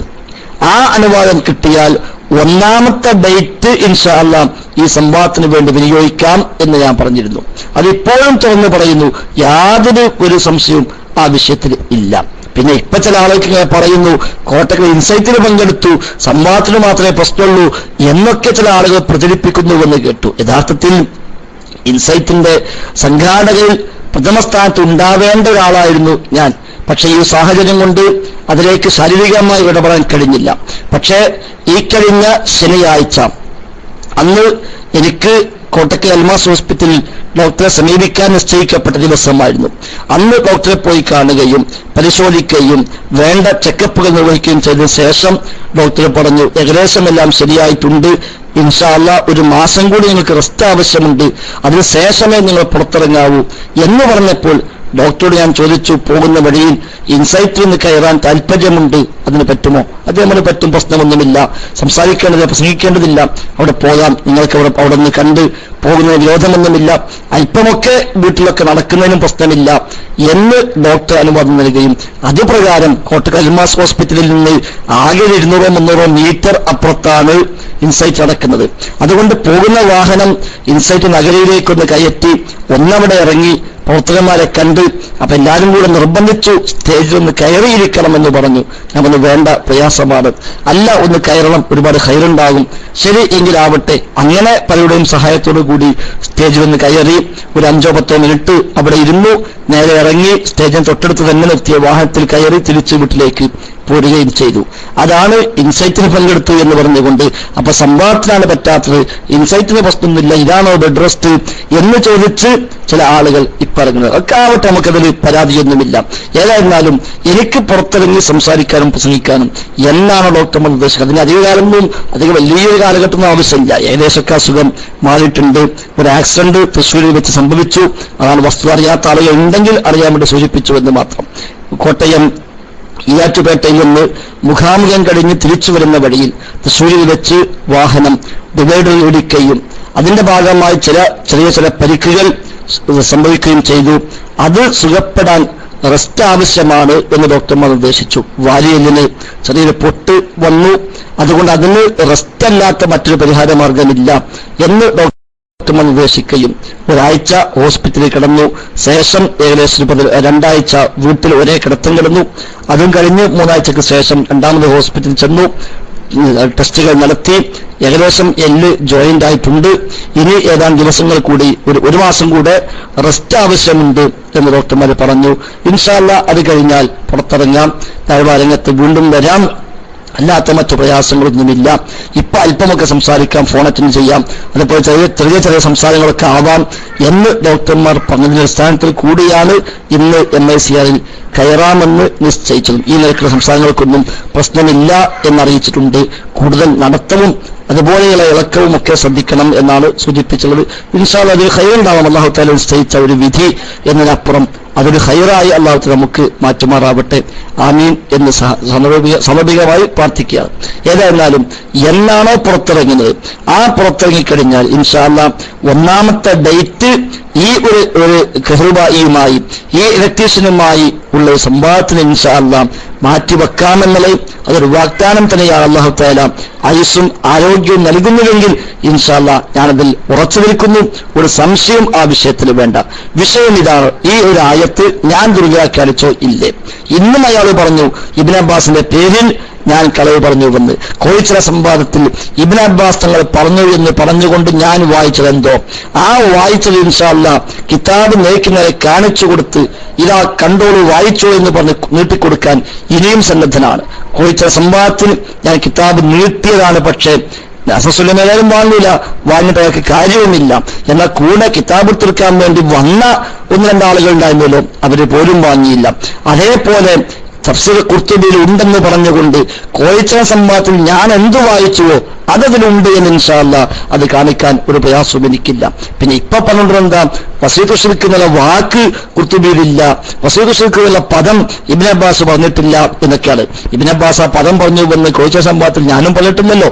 ആ അനുവാദം കിട്ടിയാൽ ഒന്നാമത്തെ ഡേറ്റ് ഇൻഷാ അല്ലാഹ് ഈ സംവാദത്തിന് വേണ്ടി വിനിയോഗിക്കാം എന്ന് ഞാൻ പറഞ്ഞിരുന്നു. അതിപ്പോഴും തുറന്നു പറയുന്നു, യാതൊരു ഒരു സംശയവും ആ വിഷയത്തിൽ ഇല്ല. പിന്നെ ഇപ്പൊ ചില ആളുകൾക്ക് ഇങ്ങനെ പറയുന്നു, കോട്ടക്കൽ ഇൻസൈറ്റിന് പങ്കെടുത്തു, സംവാദത്തിന് മാത്രമേ പ്രശ്നമുള്ളൂ എന്നൊക്കെ ചില ആളുകൾ പ്രചരിപ്പിക്കുന്നുവെന്ന് കേട്ടു. യഥാർത്ഥത്തിൽ ഇൻസൈറ്റിന്റെ സംഘാടകരിൽ പ്രഥമ സ്ഥാനത്ത് ഉണ്ടാവേണ്ട ഒരാളായിരുന്നു ഞാൻ. പക്ഷെ ഈ സാഹചര്യം കൊണ്ട് അതിലേക്ക് ശാരീരികമായി ഇടപെടാൻ കഴിഞ്ഞില്ല. പക്ഷേ ഈ കഴിഞ്ഞ ശനിയാഴ്ച അന്ന് എനിക്ക് കോട്ടക്കൽ അൽമാസ് ഹോസ്പിറ്റലിൽ ഡോക്ടറെ സമീപിക്കാൻ നിശ്ചയിക്കപ്പെട്ട ദിവസമായിരുന്നു. അന്ന് ഡോക്ടറെ പോയി കാണുകയും പരിശോധിക്കുകയും വേണ്ട ചെക്കപ്പുകൾ നിർവഹിക്കുകയും ചെയ്തതിനു ശേഷം ഡോക്ടർ പറഞ്ഞു, ഏകദേശം എല്ലാം ശരിയായിട്ടുണ്ട്, ഇൻഷാ അല്ലാഹ് ഒരു മാസം കൂടി നിങ്ങൾക്ക് റെസ്റ്റ് ആവശ്യമുണ്ട്, അതിനുശേഷമേ നിങ്ങൾ പുറത്തിറങ്ങാവൂ എന്ന് പറഞ്ഞപ്പോൾ ഡോക്ടറോട് ഞാൻ ചോദിച്ചു, പോകുന്ന വഴിയിൽ ഇൻസൈറ്റിൽ നിന്ന് കയറാൻ താല്പര്യമുണ്ട്, അതിന് പറ്റുമോ? അതേപോലെ പറ്റും, പ്രശ്നമൊന്നുമില്ല, സംസാരിക്കേണ്ടതില്ല, പ്രസംഗിക്കേണ്ടതില്ല, അവിടെ പോകാം, നിങ്ങൾക്ക് അവിടെ നിന്ന് കണ്ട് പോകുന്നതിന് വിരോധമൊന്നുമില്ല, അല്പമൊക്കെ വീട്ടിലൊക്കെ നടക്കുന്നതിനും പ്രശ്നമില്ല എന്ന് ഡോക്ടർ അനുവാദം നൽകുകയും അതുപ്രകാരം കോട്ടക്കൽ അൽമാസ് ഹോസ്പിറ്റലിൽ നിന്ന് ആകെ 200-300 മീറ്റർ അപ്പുറത്താണ് ഇൻസൈറ്റ് നടക്കുന്നത്. അതുകൊണ്ട് പോകുന്ന വാഹനം ഇൻസൈറ്റ് നഗരയിലേക്കൊന്ന് കയറ്റി ഒന്നവിടെ ഇറങ്ങി പ്രവർത്തകന്മാരെ കണ്ട്, അപ്പൊ എല്ലാവരും കൂടെ നിർബന്ധിച്ചു സ്റ്റേജിൽ ഒന്ന് കയറിയിരിക്കണമെന്ന് പറഞ്ഞു. ഞാൻ പറഞ്ഞു, വേണ്ട, പ്രയാസമാണ്, അല്ല ഒന്ന് കയറണം, ഒരുപാട് ഹൈറുണ്ടാകും. ശരി എങ്കിലാവട്ടെ. അങ്ങനെ പലരുടെയും സഹായത്തോടു കൂടി സ്റ്റേജിൽ ഒന്ന് കയറി ഒരു 5-10 മിനിറ്റ് അവിടെ ഇരുന്നു. നേരെ ഇറങ്ങി സ്റ്റേജിന് തൊട്ടടുത്ത് തന്നെ നിർത്തിയ വാഹനത്തിൽ കയറി തിരിച്ചു വീട്ടിലേക്ക് പോരുകയും ചെയ്തു. അതാണ് ഇൻസൈറ്റിന് പങ്കെടുത്തു എന്ന് പറഞ്ഞുകൊണ്ട്. അപ്പൊ സംവാദത്തിനാണ് പറ്റാത്തത്, ഇൻസൈറ്റിന് പ്രശ്നമൊന്നുമില്ല, ഇതാണോ ബെഡ് റെസ്റ്റ് എന്ന് ചോദിച്ച് ചില ആളുകൾ ഇപ്പറങ്ങുന്നത്. ഒക്കെ ആവട്ടെ, നമുക്കതിൽ പരാതിയൊന്നുമില്ല. ഏതായിരുന്നാലും എനിക്ക് പുറത്തിറങ്ങി സംസാരിക്കാനും പ്രസംഗിക്കാനും എന്നാണ് ഡോക്ടർമാർ നിർദ്ദേശിക്കുന്നത്. അതിന് അധികകാലമൊന്നും വലിയൊരു കാലഘട്ടമൊന്നും ആവശ്യമില്ല. ഏകദേശമൊക്കെ അസുഖം മാറിയിട്ടുണ്ട്. ഒരു ആക്സിഡന്റ് തൃശ്ശൂരിൽ വെച്ച് സംഭവിച്ചു, അതാണ് വസ്തുത. അറിയാത്ത ആളുകൾ ഉണ്ടെങ്കിൽ അറിയാൻ വേണ്ടി സൂചിപ്പിച്ചു എന്ന് മാത്രം. കോട്ടയം ഈയാറ്റുപേട്ടയിൽ നിന്ന് മുഖാമുഖം കഴിഞ്ഞ് തിരിച്ചു വരുന്ന വഴിയിൽ തൃശ്ശൂരിൽ വെച്ച് വാഹനം ഡിവൈഡറിൽ ഇടിക്കുകയും അതിന്റെ ഭാഗമായി ചെറിയ പരിക്കുകൾ സംഭവിക്കുകയും ചെയ്തു. അത് സുഖപ്പെടാൻ റെസ്റ്റ് ആവശ്യമാണ് എന്ന് ഡോക്ടർമാർ നിർദ്ദേശിച്ചു. വാരിയെല്ലിന് ചെറിയൊരു പൊട്ട് വന്നു, അതുകൊണ്ട് അതിന് റെസ്റ്റ് അല്ലാത്ത മറ്റൊരു പരിഹാര മാർഗമില്ല എന്ന് ഡോക്ടർമാർ നിർദ്ദേശിക്കുകയും ഒരാഴ്ച ഹോസ്പിറ്റലിൽ കിടന്നു. ശേഷം ഏകദേശം 2 ആഴ്ച വീട്ടിൽ ഒരേ കിടത്തം കിടന്നു. അതും കഴിഞ്ഞ് 3 ആഴ്ചക്ക് ശേഷം രണ്ടാമത് ഹോസ്പിറ്റലിൽ ചെന്നു. ടെസ്റ്റുകൾ നടത്തി. ഏകദേശം എല്ല് ജോയിന്റ് ആയിട്ടുണ്ട്. ഇനി ഏതാനും ദിവസങ്ങൾ കൂടി, ഒരു മാസം കൂടെ റെസ്റ്റ് ആവശ്യമുണ്ട് എന്ന് ഡോക്ടർമാർ പറഞ്ഞു. ഇൻഷാ അല്ലാഹ് അത് കഴിഞ്ഞാൽ പുറത്തിറങ്ങാം, താഴ്വാരംഗത്ത് വീണ്ടും വരാം. അല്ലാത്ത മറ്റു പ്രയാസങ്ങളൊന്നുമില്ല. ഇപ്പൊ അല്പമൊക്കെ സംസാരിക്കാം, ഫോൺ അറ്റൻഡ് ചെയ്യാം, അതുപോലെ ചെറിയ സംസാരങ്ങളൊക്കെ ആവാം എന്ന് ഡോക്ടർമാർ പറഞ്ഞതിന്റെ അടിസ്ഥാനത്തിൽ കൂടിയാണ് ഇന്ന് MICRൽ കയറാമെന്ന് നിശ്ചയിച്ചതും. ഈ നിരക്കുള്ള സംസാരങ്ങൾക്കൊന്നും പ്രശ്നമില്ല എന്നറിയിച്ചിട്ടുണ്ട്. കൂടുതൽ നടത്തവും അതുപോലെയുള്ള ഇളക്കവും ഒക്കെ ശ്രദ്ധിക്കണം എന്നാണ് സൂചിപ്പിച്ചുള്ളത്. ഇൻഷാ അല്ലാഹ് അതിൽ ഖൈറുണ്ടാവാം. അല്ലാഹു തആല നിശ്ചയിച്ച ഒരു വിധി എന്നതിനപ്പുറം അതൊരു ഖൈറായി അല്ലാഹു തആല നമുക്ക് മാറ്റുമാറാവട്ടെ. ആമീൻ എന്ന് സമർപ്പികമായി പ്രാർത്ഥിക്കുക. ഏതായിരുന്നാലും എന്നാണോ പുറത്തിറങ്ങുന്നത് ആ പുറത്തിറങ്ങിക്കഴിഞ്ഞാൽ ഇൻഷാ അല്ലാഹ് ഒന്നാമത്തെ ഡേറ്റ് ഈ ഒരു കെഹ്റുബായിയുമായി ഈ ഇലക്ട്രീഷ്യനുമായി ഉള്ള സംവാദത്തിന് ഇൻഷാ അല്ലാഹ് മാറ്റിവെക്കാമെന്നുള്ളത് അതൊരു വാഗ്ദാനം തന്നെയാണ്. അല്ലാഹു തആല ആയുസ്സും ആരോഗ്യവും നൽകുന്നുവെങ്കിൽ ഇൻഷാ അല്ലാഹ് ഞാനതിൽ ഉറച്ചു നിൽക്കുന്നു. ഒരു സംശയം ആ വിഷയത്തിൽ വേണ്ട. വിഷയം ഇതാണ്, ഈ ഒരു ആയത്ത് ഞാൻ ദുർവ്യാഖ്യാനിച്ചോ ഇല്ലേ? ഇന്നും അയാൾ പറഞ്ഞു ഇബ്നു അബ്ബാസിന്റെ പേരിൽ ഞാൻ കളവ് പറഞ്ഞുവെന്ന്. കോഴിച്ചിറ സംവാദത്തിൽ ഇബ്നു അബ്ബാസ് തങ്ങൾ പറഞ്ഞു എന്ന് പറഞ്ഞുകൊണ്ട് ഞാൻ വായിച്ചതെന്തോ ആ വായിച്ചത് ഇൻഷാ അല്ലാഹ് കിതാബ് നേരെ കാണിച്ചു കൊടുത്ത് ഇതാ കണ്ടോളൂ, വായിച്ചോ എന്ന് പറഞ്ഞ് നീട്ടിക്കൊടുക്കാൻ ഇനിയും സന്നദ്ധനാണ്. കോഴിച്ചിറ സംവാദത്തിൽ ഞാൻ കിതാബ് നീട്ടിയതാണ്. പക്ഷേ അസസുലമേലും വാങ്ങില്ല, വാങ്ങിയിട്ട് അയാൾക്ക് കാര്യവുമില്ല. എന്നാൽ കൂടെ കിതാബ് തീർക്കാൻ വേണ്ടി വന്ന 1-2 ആളുകൾ ഉണ്ടായിരുന്നല്ലോ, അവര് പോലും വാങ്ങിയില്ല. അതേപോലെ തഫ്സീർ ഖുർത്തുബിയിൽ ഉണ്ടെന്ന് പറഞ്ഞുകൊണ്ട് കോഴിച്ചിറ സംവാദത്തിൽ ഞാൻ എന്തു വായിച്ചുവോ അതതിലുണ്ട് എന്ന് ഇൻഷാ അല്ലാഹ് അത് കാണിക്കാൻ ഒരു പ്രയാസവും എനിക്കില്ല. പിന്നെ ഇപ്പൊ പറഞ്ഞിട്ടുണ്ടെന്താ, വസീതു ശിർക്ക് എന്നുള്ള വാക്ക് ഖുർത്തുബിയിലില്ല, വസീതു ശിർക്ക് എന്നുള്ള പദം ഇബ്നു അബ്ബാസ് പറഞ്ഞിട്ടില്ല എന്നൊക്കെയാണ്. ഇബ്നു അബ്ബാസ് ആ പദം പറഞ്ഞുവെന്ന് കോഴിച്ചിറ സംവാദത്തിൽ ഞാനും പറഞ്ഞിട്ടില്ലല്ലോ.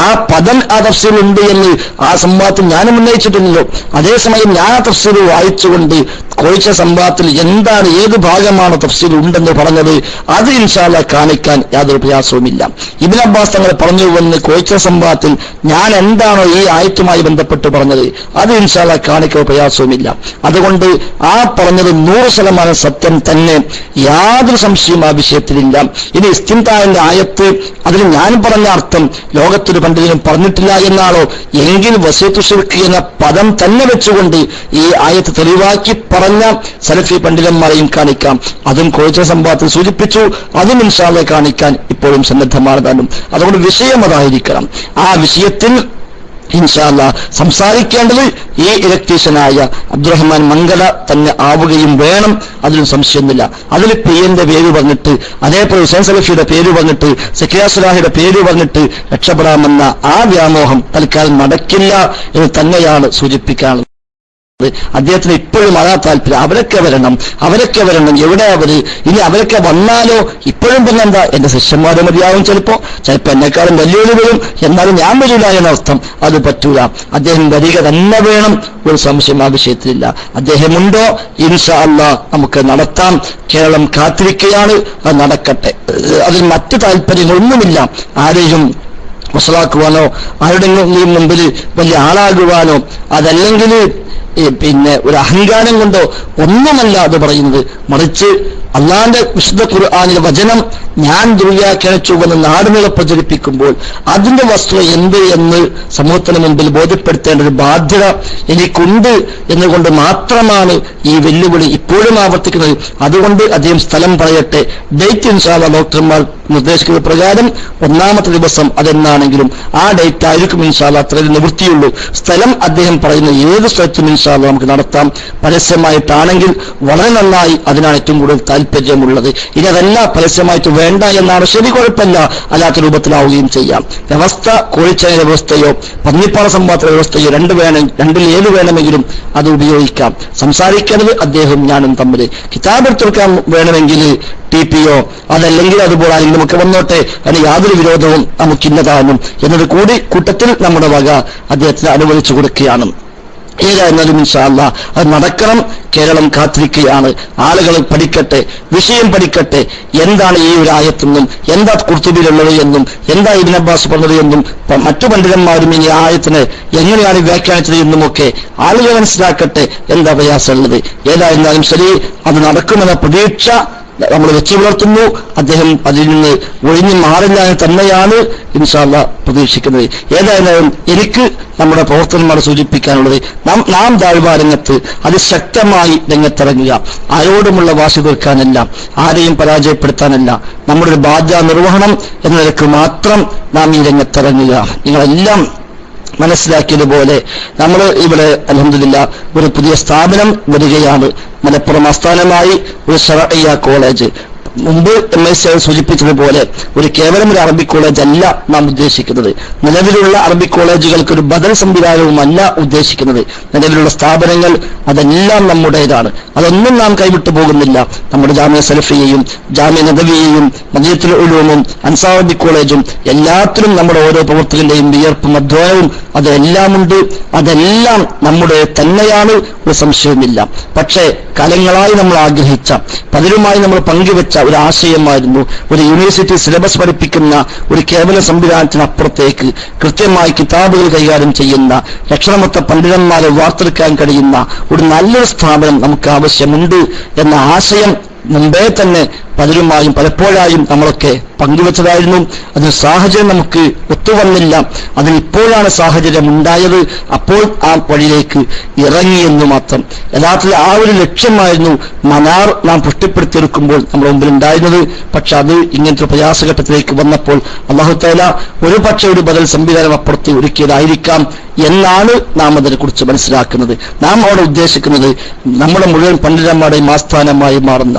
ആ പദം ആ തഫ്സീലുണ്ട് എന്ന് ആ സംവാദത്തിൽ ഞാനും ഉന്നയിച്ചിട്ടില്ലല്ലോ. അതേസമയം ഞാൻ ആ തഫ്സീൽ വായിച്ചുകൊണ്ട് കോഴിച്ച സംഭവത്തിൽ എന്താണ്, ഏത് ഭാഗമാണ് തഫ്സീർ ഉണ്ടെന്ന് പറഞ്ഞത്, അത് ഇൻഷാ അല്ലാഹ് കാണിക്കാൻ യാതൊരു പ്രയാസവുമില്ല. ഇബ്നു അബ്ബാസ് തങ്ങൾ പറഞ്ഞുവെന്ന് കോഴിച്ച സംഭവത്തിൽ ഞാൻ എന്താണോ ഈ ആയത്തുമായി ബന്ധപ്പെട്ട് പറഞ്ഞത്, അത് ഇൻഷാ അല്ലാഹ് കാണിക്കാൻ പ്രയാസവുമില്ല. അതുകൊണ്ട് ആ പറഞ്ഞത് 100% സത്യം തന്നെ, യാതൊരു സംശയവും ആ വിഷയത്തിലില്ല. ഇനി ഇസ്തിംതാഇന്റെ ആയത്ത്, അതിൽ ഞാൻ പറഞ്ഞ അർത്ഥം ലോകത്തൊരു പണ്ഡിതനും പറഞ്ഞിട്ടില്ല എന്നാണോ എങ്കിൽ വസിയത്തു ശിർക്ക് എന്ന പദം തന്നെ വെച്ചുകൊണ്ട് ഈ ആയത്ത് തെളിവാക്കി പറഞ്ഞ സലഫി പണ്ഡിതന്മാരെയും കാണിക്കാം. അതും കോഴിച്ച സംഭവത്തിൽ സൂചിപ്പിച്ചു, അതും ഇൻഷാ അല്ലാഹ് കാണിക്കാൻ ഇപ്പോഴും സന്നദ്ധമാണ് താനും. അതുകൊണ്ട് വിഷയം അതായിരിക്കണം. ആ വിഷയത്തിൽ ഇൻഷാ അല്ലാഹ് സംസാരിക്കേണ്ടത് ഈ ഇലക്ട്രീഷ്യനായ അബ്ദുറഹ്മാൻ മംഗല തന്നെ ആവുകയും വേണം. അതിലും സംശയമൊന്നുമില്ല. അതിൽ പിയന്റെ പേര് പറഞ്ഞിട്ട്, അതേപോലെ ഹുസൈൻ സലഫിയുടെ പേര് പറഞ്ഞിട്ട്, സക്കിയ സുലാഹിയുടെ പേര് പറഞ്ഞിട്ട് രക്ഷപ്പെടാമെന്ന ആ വ്യാമോഹം തൽക്കാലം നടക്കില്ല എന്ന് തന്നെയാണ് സൂചിപ്പിക്കാനുള്ളത്. അദ്ദേഹത്തിന് ഇപ്പോഴും അതാ താല്പര്യം. അവരൊക്കെ വരണം. എവിടെ അവര്? ഇനി അവരൊക്കെ വന്നാലോ? ഇപ്പോഴും പറഞ്ഞെന്താ, എന്റെ ശിഷ്യന്മാരെ മതിയാവും, ചിലപ്പോ എന്നെക്കാളും വെല്ലുവിളി വരും, എന്നാലും ഞാൻ വരില്ല എന്നർത്ഥം. അത് പറ്റൂല. അദ്ദേഹം വരിക തന്നെ വേണം, ഒരു സംശയം ആ വിഷയത്തിലില്ല. അദ്ദേഹമുണ്ടോ? ഇൻഷാ അല്ലാഹ് നമുക്ക് നടത്താം. കേരളം കാത്തിരിക്കുകയാണ്, അത് നടക്കട്ടെ. അതിൽ മറ്റു താല്പര്യങ്ങളൊന്നുമില്ല. ആരെയും വഷളാക്കുവാനോ ആരുടെയും മുമ്പിൽ വലിയ ആളാകുവാനോ അതല്ലെങ്കിൽ പിന്നെ ഒരു അഹങ്കാരം കൊണ്ടോ ഒന്നുമല്ല അത് പറയുന്നത്. മറിച്ച് അള്ളാന്റെ വിശുദ്ധ ഖുർആനിലെ വചനം ഞാൻ ദുർവ്യാഖ്യാനിച്ചുവെന്ന് നാടുനീളെ പ്രചരിപ്പിക്കുമ്പോൾ അതിന്റെ വസ്തുത എന്ത് എന്ന് സമൂഹത്തിന് മുമ്പിൽ ബോധ്യപ്പെടുത്തേണ്ട ഒരു ബാധ്യത എനിക്കുണ്ട് എന്നുകൊണ്ട് മാത്രമാണ് ഈ വെല്ലുവിളി ഇപ്പോഴും ആവർത്തിക്കുന്നത്. അതുകൊണ്ട് അദ്ദേഹം സ്ഥലം പറയട്ടെ. ഡേറ്റ് ഇൻഷാ അല്ലാഹ് ഡോക്ടർമാർ നിർദ്ദേശിക്കുന്ന പ്രകാരം 1ാമത്തെ ദിവസം അതെന്നാണെങ്കിലും ആ ഡേറ്റ് ആയിരിക്കും ഇൻഷാ അല്ലാഹ്. അത്രയും നിവൃത്തിയുള്ളൂ. സ്ഥലം അദ്ദേഹം പറയുന്ന ഏത് സ്ഥലത്തും ഇൻഷാ അല്ലാഹ് നമുക്ക് നടത്താം. പരസ്യമായിട്ടാണെങ്കിൽ വളരെ നന്നായി, അതിനാണ് ഏറ്റവും കൂടുതൽ താല്പര്യമുള്ളത്. ഇനി അതല്ല പരസ്യമായിട്ട് വേണ്ട എന്നാണ്, ശരി, കുഴപ്പമില്ല, അല്ലാത്ത രൂപത്തിലാവുകയും ചെയ്യാം. വ്യവസ്ഥ കോഴിച്ചതിന്റെ വ്യവസ്ഥയോ പന്നിപ്പാറ സംഭവത്തിലെ വ്യവസ്ഥയോ രണ്ടിൽ ഏത് വേണമെങ്കിലും അത് ഉപയോഗിക്കാം. സംസാരിക്കേണ്ടത് അദ്ദേഹം ഞാനും തമ്മിൽ. കിതാബ് എടുത്തെടുക്കാൻ വേണമെങ്കിൽ TPO അതല്ലെങ്കിൽ അതുപോലെ ആരെങ്കിലും ഒക്കെ വന്നോട്ടെ, അതിന് യാതൊരു വിരോധവും നമുക്കിന്നതാനും എന്നത് കൂടി കൂട്ടത്തിൽ നമ്മുടെ വക അദ്ദേഹത്തിന് അനുവദിച്ചു കൊടുക്കുകയാണ്. ഏതായിരുന്നാലും ഇൻഷാ അല്ലാഹ് അത് നടക്കണം. കേരളം കാത്തിരിക്കുകയാണ്. ആളുകൾ പഠിക്കട്ടെ, വിഷയം പഠിക്കട്ടെ. എന്താണ് ഈ ഒരു ആയത്തെന്നും, എന്താ ഖുർത്തുബിയിലുള്ളത് എന്നും, എന്താ ഇബ്നു അബ്ബാസ് പറഞ്ഞത് എന്നും, മറ്റു പണ്ഡിതന്മാരും ഇനി ആയത്തിനെ എങ്ങനെയാണ് വ്യാഖ്യാനിച്ചത് എന്നുമൊക്കെ ആളുകൾ മനസ്സിലാക്കട്ടെ. എന്താ പ്രയാസമുള്ളത്? ഏതായിരുന്നാലും ശരി, അത് നടക്കുമെന്ന പ്രതീക്ഷ നമ്മൾ വെച്ചു പുലർത്തുന്നു. അദ്ദേഹം അതിൽ നിന്ന് ഒഴിഞ്ഞു മാറില്ല എന്ന് തന്നെയാണ് ഇൻഷാ അല്ലാഹ് പ്രതീക്ഷിക്കുന്നത്. ഏതായാലും എനിക്ക് നമ്മുടെ പ്രവർത്തകന്മാരെ സൂചിപ്പിക്കാനുള്ളത്, നാം ദഅ്വ രംഗത്ത് അതിശക്തമായി രംഗത്തിറങ്ങുക. ആരോടുമുള്ള വാശി തീർക്കാനല്ല, ആരെയും പരാജയപ്പെടുത്താനല്ല, നമ്മുടെ ഒരു ബാധ്യത നിർവഹണം എന്ന നിലക്ക് മാത്രം നാം ഈ രംഗത്തിറങ്ങുക. നിങ്ങളെല്ലാം മനസ്സിലാക്കിയതുപോലെ നമ്മൾ ഇവിടെ അൽഹംദുലില്ലാഹ് ഒരു പുതിയ സ്ഥാപനം വരികയാണ്. മലപ്പുറം ആസ്ഥാനമായി ഒരു ശറഇയ്യ കോളേജ്. മുമ്പ് MSc സൂചിപ്പിച്ചതുപോലെ ഒരു കേവലം ഒരു അറബി കോളേജ് അല്ല നാം ഉദ്ദേശിക്കുന്നത്. നിലവിലുള്ള അറബി കോളേജുകൾക്ക് ഒരു ബദൽ സംവിധാനവുമല്ല ഉദ്ദേശിക്കുന്നത്. നിലവിലുള്ള സ്ഥാപനങ്ങൾ അതെല്ലാം നമ്മുടേതാണ്. അതൊന്നും നാം കൈവിട്ടു പോകുന്നില്ല. നമ്മുടെ ജാമിഅ സലഫിയയും ജാമിഅ നബവിയെയും മദീനത്തുൽ ഉലൂമും അൻസാർ അറബി കോളേജും എല്ലാത്തിലും നമ്മുടെ ഓരോ പ്രവർത്തകന്റെയും വിയർപ്പും അധ്വാനവും അതെല്ലാം ഉണ്ട്. അതെല്ലാം നമ്മുടെ തന്നെയാണ്, ഒരു സംശയവുമില്ല. പക്ഷേ കാലങ്ങളായി നമ്മൾ ആഗ്രഹിച്ച, പലരുമായി നമ്മൾ പങ്കുവെച്ച ഒരു ആശയമായിരുന്നു ഒരു യൂണിവേഴ്സിറ്റി സിലബസ് പഠിപ്പിക്കുന്ന ഒരു കേവല സംവിധാനത്തിനപ്പുറത്തേക്ക് കൃത്യമായി കിതാബുകൾ കൈകാര്യം ചെയ്യുന്ന ലക്ഷണമൊത്ത പണ്ഡിതന്മാരെ വാർത്തെടുക്കാൻ കഴിയുന്ന ഒരു നല്ലൊരു സ്ഥാപനം നമുക്ക് ആവശ്യമുണ്ട് എന്ന ആശയം മുമ്പേ തന്നെ പലരുമായും പലപ്പോഴായും നമ്മളൊക്കെ പങ്കുവച്ചതായിരുന്നു. അതിന് സാഹചര്യം നമുക്ക് ഒത്തുവന്നില്ല. അതിനിപ്പോഴാണ് സാഹചര്യം ഉണ്ടായത്. അപ്പോൾ ആ വഴിയിലേക്ക് ഇറങ്ങിയെന്ന് മാത്രം. യഥാർത്ഥത്തിൽ ആ ഒരു ലക്ഷ്യമായിരുന്നു മനാർ നാം പുഷ്ടിപ്പെടുത്തിയെടുക്കുമ്പോൾ നമ്മുടെ മുമ്പിൽ ഉണ്ടായിരുന്നത്. പക്ഷെ അത് ഇങ്ങനത്തെ പ്രയാസഘട്ടത്തിലേക്ക് വന്നപ്പോൾ അല്ലാഹു തആല ഒരു പക്ഷേ ഒരു ബദൽ സംവിധാനം അപ്പുറത്ത് ഒരുക്കിയതായിരിക്കാം എന്നാണ് നാം അതിനെക്കുറിച്ച് മനസ്സിലാക്കുന്നത്. നാം അവിടെ ഉദ്ദേശിക്കുന്നത് നമ്മുടെ മുഴുവൻ പണ്ഡിതന്മാരുടെയും ആസ്ഥാനമായി മാറുന്ന,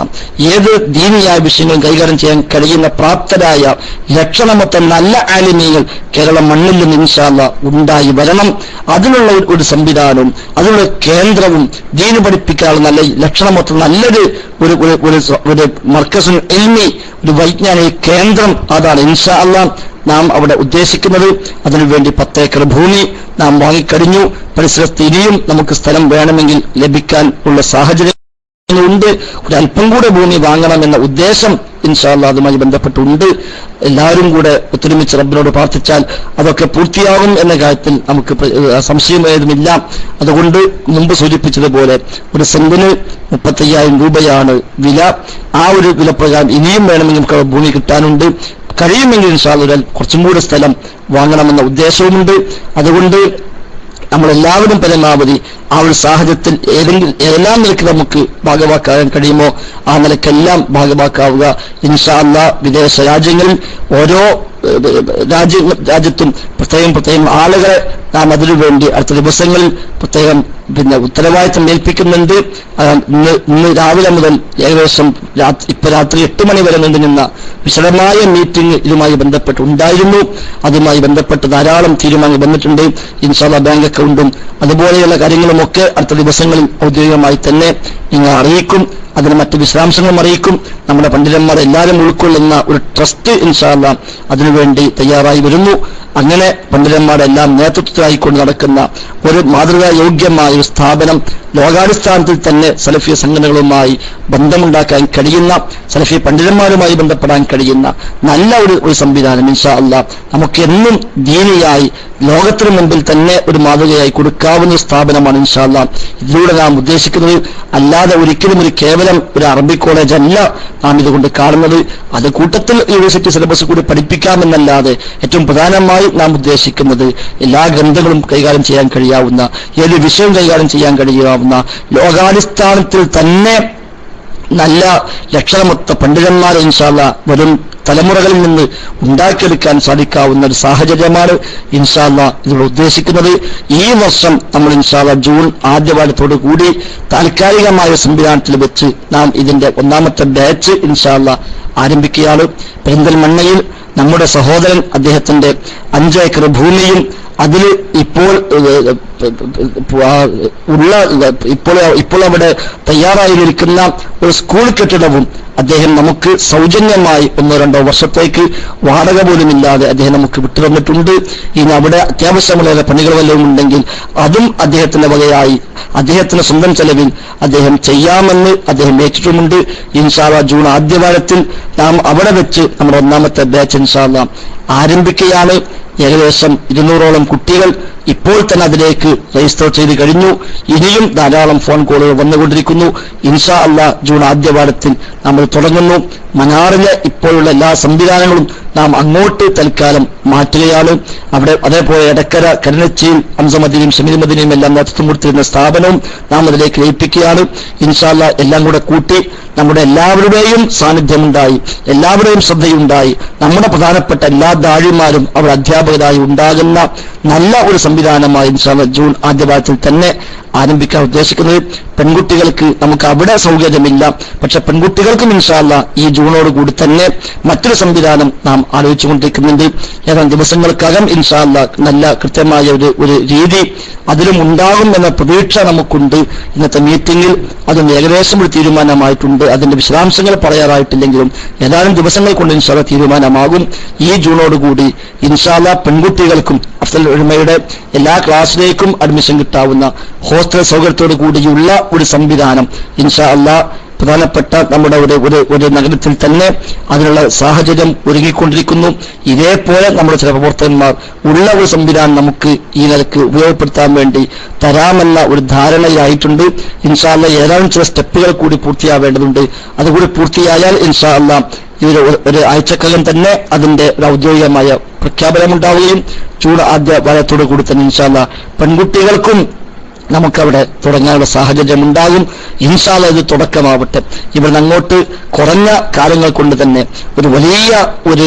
ഏത് ദീനിയായ വിഷയങ്ങളും കൈകാര്യം ചെയ്യാൻ കഴിയുന്ന പ്രാപ്തരായ ലക്ഷണമൊത്ത നല്ല ആലിമീങ്ങൾ കേരളം മണ്ണിൽ നിന്ന് ഇൻഷാ അല്ലാഹ് ഉണ്ടായി വരണം. അതിനുള്ള ഒരു സംവിധാനവും അതിനുള്ള കേന്ദ്രവും ദീന് പഠിപ്പിക്കാനുള്ള നല്ല ലക്ഷണമൊത്ത നല്ലൊരു ഒരു മർക്കസുൽ ഇൽമി, ഒരു വൈജ്ഞാനിക കേന്ദ്രം, അതാണ് ഇൻഷാ അല്ലാഹ് നാം അവിടെ ഉദ്ദേശിക്കുന്നത്. അതിനുവേണ്ടി 10 ഏക്കർ ഭൂമി നാം വാങ്ങിക്കഴിഞ്ഞു. പരിസരത്ത് ഇനിയും നമുക്ക് സ്ഥലം വേണമെങ്കിൽ ലഭിക്കാൻ ഉള്ള സാഹചര്യം ഉണ്ട്. ഒരല്പം കൂടെ ഭൂമി വാങ്ങണമെന്ന ഉദ്ദേശം ഇൻഷാ അല്ലാഹ് അതുമായി ബന്ധപ്പെട്ടുണ്ട്. എല്ലാവരും കൂടെ ഒത്തൊരുമിച്ച് റബ്ബിനോട് പ്രാർത്ഥിച്ചാൽ അതൊക്കെ പൂർത്തിയാകും എന്ന കാര്യത്തിൽ നമുക്ക് സംശയം ഏതുമില്ല. അതുകൊണ്ട് മുമ്പ് സൂചിപ്പിച്ചതുപോലെ ഒരു സെന്റിന് 35,000 രൂപയാണ് വില. ആ ഒരു വില പ്രകാരം ഇനിയും വേണമെങ്കിൽ നമുക്ക് ഭൂമി കിട്ടാനുണ്ട്. കഴിയുമെങ്കിൽ ഇൻഷാ അല്ലാഹ് കുറച്ചും കൂടെ സ്ഥലം വാങ്ങണമെന്ന ഉദ്ദേശവുമുണ്ട്. അതുകൊണ്ട് നമ്മളെല്ലാവരും പരമാവധി ആ ഒരു സാഹചര്യത്തിൽ ഏതെല്ലാം നിലയ്ക്ക് നമുക്ക് ഭാഗവാക്കാകാൻ കഴിയുമോ ആ നിലയ്ക്കെല്ലാം ഭാഗവാക്കാവുക. ഇൻഷാ അല്ലാഹ് വിദേശ രാജ്യങ്ങളിൽ ഓരോ രാജ്യത്തും പ്രത്യേകം ആളുകളെ നാം അതിനുവേണ്ടി അടുത്ത ദിവസങ്ങളിൽ പ്രത്യേകം ഉത്തരവാദിത്തം ഏൽപ്പിക്കുന്നുണ്ട്. ഇന്ന് രാവിലെ മുതൽ ഏകദേശം ഇപ്പൊ രാത്രി 8 മണി വരെ നീണ്ടുനിന്ന വിശദമായ മീറ്റിംഗ് ഇതുമായി ബന്ധപ്പെട്ട് ഉണ്ടായിരുന്നു. അതുമായി ബന്ധപ്പെട്ട് ധാരാളം തീരുമാനങ്ങൾ വന്നിട്ടുണ്ട്. ഇൻഷാ അല്ലാഹ് ബാങ്ക് അക്കൗണ്ടും അതുപോലെയുള്ള കാര്യങ്ങളുമൊക്കെ അടുത്ത ദിവസങ്ങളിൽ ഔദ്യോഗികമായി തന്നെ നിങ്ങൾ അറിയിക്കും. അതിന് മറ്റ് വിശദാംശങ്ങളും അറിയിക്കും. നമ്മുടെ പണ്ഡിതന്മാർ എല്ലാവരും ഉൾക്കൊള്ളുന്ന ഒരു ട്രസ്റ്റ് ഇൻഷാ അല്ലാഹ് അതിനുവേണ്ടി തയ്യാറായി വരുന്നു. അങ്ങനെ പണ്ഡിതന്മാരുടെ എല്ലാം നേതൃത്വത്തിലായിക്കൊണ്ട് നടക്കുന്ന ഒരു മാതൃകാ യോഗ്യമായ ഒരു സ്ഥാപനം, ലോകാടിസ്ഥാനത്തിൽ തന്നെ സലഫി സംഘടനകളുമായി ബന്ധമുണ്ടാക്കാൻ കഴിയുന്ന, സലഫി പണ്ഡിതന്മാരുമായി ബന്ധപ്പെടാൻ കഴിയുന്ന നല്ല ഒരു സംവിധാനം ഇൻഷാ അല്ലാഹ് നമുക്ക് എന്നും ദീനിയായി ലോകത്തിന് മുമ്പിൽ തന്നെ ഒരു മാതൃകയായി കൊടുക്കാവുന്ന സ്ഥാപനമാണ് ഇൻഷാ അല്ലാഹ് ഇതിലൂടെ നാം ഉദ്ദേശിക്കുന്നത്. അല്ലാതെ ഒരിക്കലും കേവലം ഒരു അറബി കോളേജ് അല്ല നാം ഇതുകൊണ്ട് കാണുന്നത്. അത് കൂട്ടത്തിൽ യൂണിവേഴ്സിറ്റി സിലബസ് കൂടി പഠിപ്പിക്കാമെന്നല്ലാതെ ഏറ്റവും പ്രധാനമായി നാം ഉദ്ദേശിക്കുന്നത് എല്ലാ ഗ്രന്ഥങ്ങളും കൈകാര്യം ചെയ്യാൻ കഴിയാവുന്ന, ഏത് വിഷയം കൈകാര്യം ചെയ്യാൻ കഴിയാവുന്ന, ലോകാടിസ്ഥാനത്തിൽ തന്നെ നല്ല ലക്ഷണമൊത്ത പണ്ഡിതന്മാരെ ഇൻഷാ അല്ലാഹ് വരും തലമുറകളിൽ നിന്ന് ഉണ്ടാക്കിയെടുക്കാൻ സാധിക്കാവുന്ന ഒരു സാഹചര്യമാണ് ഇൻഷാ അല്ലാഹ് ഇതിലൂടെ ഉദ്ദേശിക്കുന്നത്. ഈ വർഷം നമ്മൾ ഇൻഷാ അല്ലാഹ് ജൂൺ ആദ്യവാരത്തോടു കൂടി താൽക്കാലികമായ സംവിധാനത്തിൽ വെച്ച് നാം ഇതിന്റെ 1ാമത്തെ ബാച്ച് ഇൻഷാ അല്ലാഹ് ആരംഭിക്കുകയാണ്. പെരിന്തൽമണ്ണയിൽ നമ്മുടെ സഹോദരൻ അദ്ദേഹത്തിന്റെ 5 ഏക്കർ ഭൂമിയും അതിൽ ഇപ്പോൾ അവിടെ തയ്യാറായിരിക്കുന്ന ഒരു സ്കൂൾ കെട്ടിടവും അദ്ദേഹം നമുക്ക് സൗജന്യമായി 1-2 വർഷത്തേക്ക് വാടക പോലുമില്ലാതെ അദ്ദേഹം നമുക്ക് വിട്ടുതന്നിട്ടുണ്ട്. ഇനി അവിടെ അത്യാവശ്യമുള്ള പണികൾ വല്ലതും ഉണ്ടെങ്കിൽ അതും അദ്ദേഹത്തിന്റെ വകയായി അദ്ദേഹത്തിന്റെ സ്വന്തം ചെലവിൽ അദ്ദേഹം ചെയ്യാമെന്ന് അദ്ദേഹം ഏറ്റിട്ടുമുണ്ട്. ഇൻഷാ അല്ലാഹ് ജൂൺ ആദ്യവാരത്തിൽ നാം അവിടെ വെച്ച് നമ്മുടെ 1ാമത്തെ ബാച്ച് ഇൻഷാ അല്ലാഹ് ആരംഭിക്കുകയാണ്. ഏകദേശം 200ഓളം കുട്ടികൾ ഇപ്പോൾ തന്നെ അതിലേക്ക് രജിസ്റ്റർ ചെയ്ത് കഴിഞ്ഞു. ഇനിയും ധാരാളം ഫോൺ കോളുകൾ വന്നുകൊണ്ടിരിക്കുന്നു. ഇൻഷാ അല്ലാഹ് ജൂൺ ആദ്യവാരത്തിൽ നമ്മൾ തുടങ്ങുന്നു. മനാറിലെ ഇപ്പോഴുള്ള എല്ലാ സംവിധാനങ്ങളും നാം അങ്ങോട്ട് തൽക്കാലം മാറ്റുകയാണ്. അവിടെ അതേപോലെ എടക്കര, കരുണച്ചിയിൽ, ഹംസമദീനയും ഷമീൽ മദീനയും എല്ലാം നേതൃത്വം കൊടുത്തിരുന്ന സ്ഥാപനവും നാം അതിലേക്ക് ലയിപ്പിക്കുകയാണ്. ഇൻഷാ അല്ലാഹ് എല്ലാം കൂടെ കൂട്ടി നമ്മുടെ എല്ലാവരുടെയും സാന്നിധ്യമുണ്ടായി, എല്ലാവരുടെയും ശ്രദ്ധയുണ്ടായി, നമ്മുടെ പ്രധാനപ്പെട്ട എല്ലാ ദാഴിമാരും അവർ അധ്യാപകരായി ഉണ്ടാകുന്ന നല്ല ഒരു സംവിധാനമായി ഇൻഷാ അല്ലാഹ് ജൂൺ ആദ്യവാരത്തിൽ തന്നെ ആരംഭിക്കാൻ ഉദ്ദേശിക്കുന്നത്. പെൺകുട്ടികൾക്ക് നമുക്ക് അവിടെ സൗകര്യമില്ല, പക്ഷെ പെൺകുട്ടികൾക്കും ഇൻഷാ അല്ലാഹ് ഈ ജൂണോട് കൂടി തന്നെ മറ്റൊരു സംവിധാനം നാം ആലോചിച്ചുകൊണ്ടിരിക്കുന്നുണ്ട്. ഏതാനും ദിവസങ്ങൾക്കകം ഇൻഷാ അല്ലാഹ് നല്ല കൃത്യമായ ഒരു രീതി അതിലും ഉണ്ടാകും എന്ന പ്രതീക്ഷ നമുക്കുണ്ട്. ഇന്നത്തെ മീറ്റിംഗിൽ അതൊന്ന് ഏകദേശം ഒരു തീരുമാനമായിട്ടുണ്ട്. അതിന്റെ വിശദാംശങ്ങൾ പറയാറായിട്ടില്ലെങ്കിലും ഏതാനും ദിവസങ്ങൾ കൊണ്ട് ഇൻഷാ അല്ലാഹ് തീരുമാനമാകും. ഈ ജൂണോടുകൂടി ഇൻഷാ അല്ലാഹ് പെൺകുട്ടികൾക്കും അഫ്സൽ ഉലമയുടെ എല്ലാ ക്ലാസ്സിലേക്കും അഡ്മിഷൻ കിട്ടാവുന്ന ഹോസ്റ്റൽ സൗകര്യത്തോടു കൂടിയുള്ള ഒരു സംവിധാനം ഇൻഷാ അല്ലാഹ് പ്രധാനപ്പെട്ട നമ്മുടെ ഒരു നഗരത്തിൽ തന്നെ അതിനുള്ള സാഹചര്യം ഒരുങ്ങിക്കൊണ്ടിരിക്കുന്നു. ഇതേപോലെ നമ്മുടെ ചില പ്രവർത്തകന്മാർ ഉള്ള ഒരു സംവിധാനം നമുക്ക് ഈ നിലക്ക് ഉപയോഗപ്പെടുത്താൻ വേണ്ടി തരാമെന്ന ഒരു ധാരണയായിട്ടുണ്ട്. ഇൻഷാ അല്ലാഹ് ഏതാനും ചില സ്റ്റെപ്പുകൾ കൂടി പൂർത്തിയാവേണ്ടതുണ്ട്. അതുകൂടി പൂർത്തിയായാൽ ഇൻഷാ അല്ലാഹ് ഒരു ആഴ്ചക്കകം തന്നെ അതിന്റെ ഒരു ഔദ്യോഗികമായ പ്രഖ്യാപനമുണ്ടാവുകയും ചൂട് ആദ്യ വാരത്തോടു കൂടി തന്നെ ഇൻഷാ അല്ലാഹ് പെൺകുട്ടികൾക്കും നമുക്കവിടെ തുടങ്ങാനുള്ള സാഹചര്യം ഉണ്ടാകും. ഇൻഷാ അല്ലാഹ് ഇത് തുടക്കമാവട്ടെ. ഇവിടുന്ന് അങ്ങോട്ട് കുറഞ്ഞ കാലങ്ങൾ കൊണ്ട് തന്നെ ഒരു വലിയ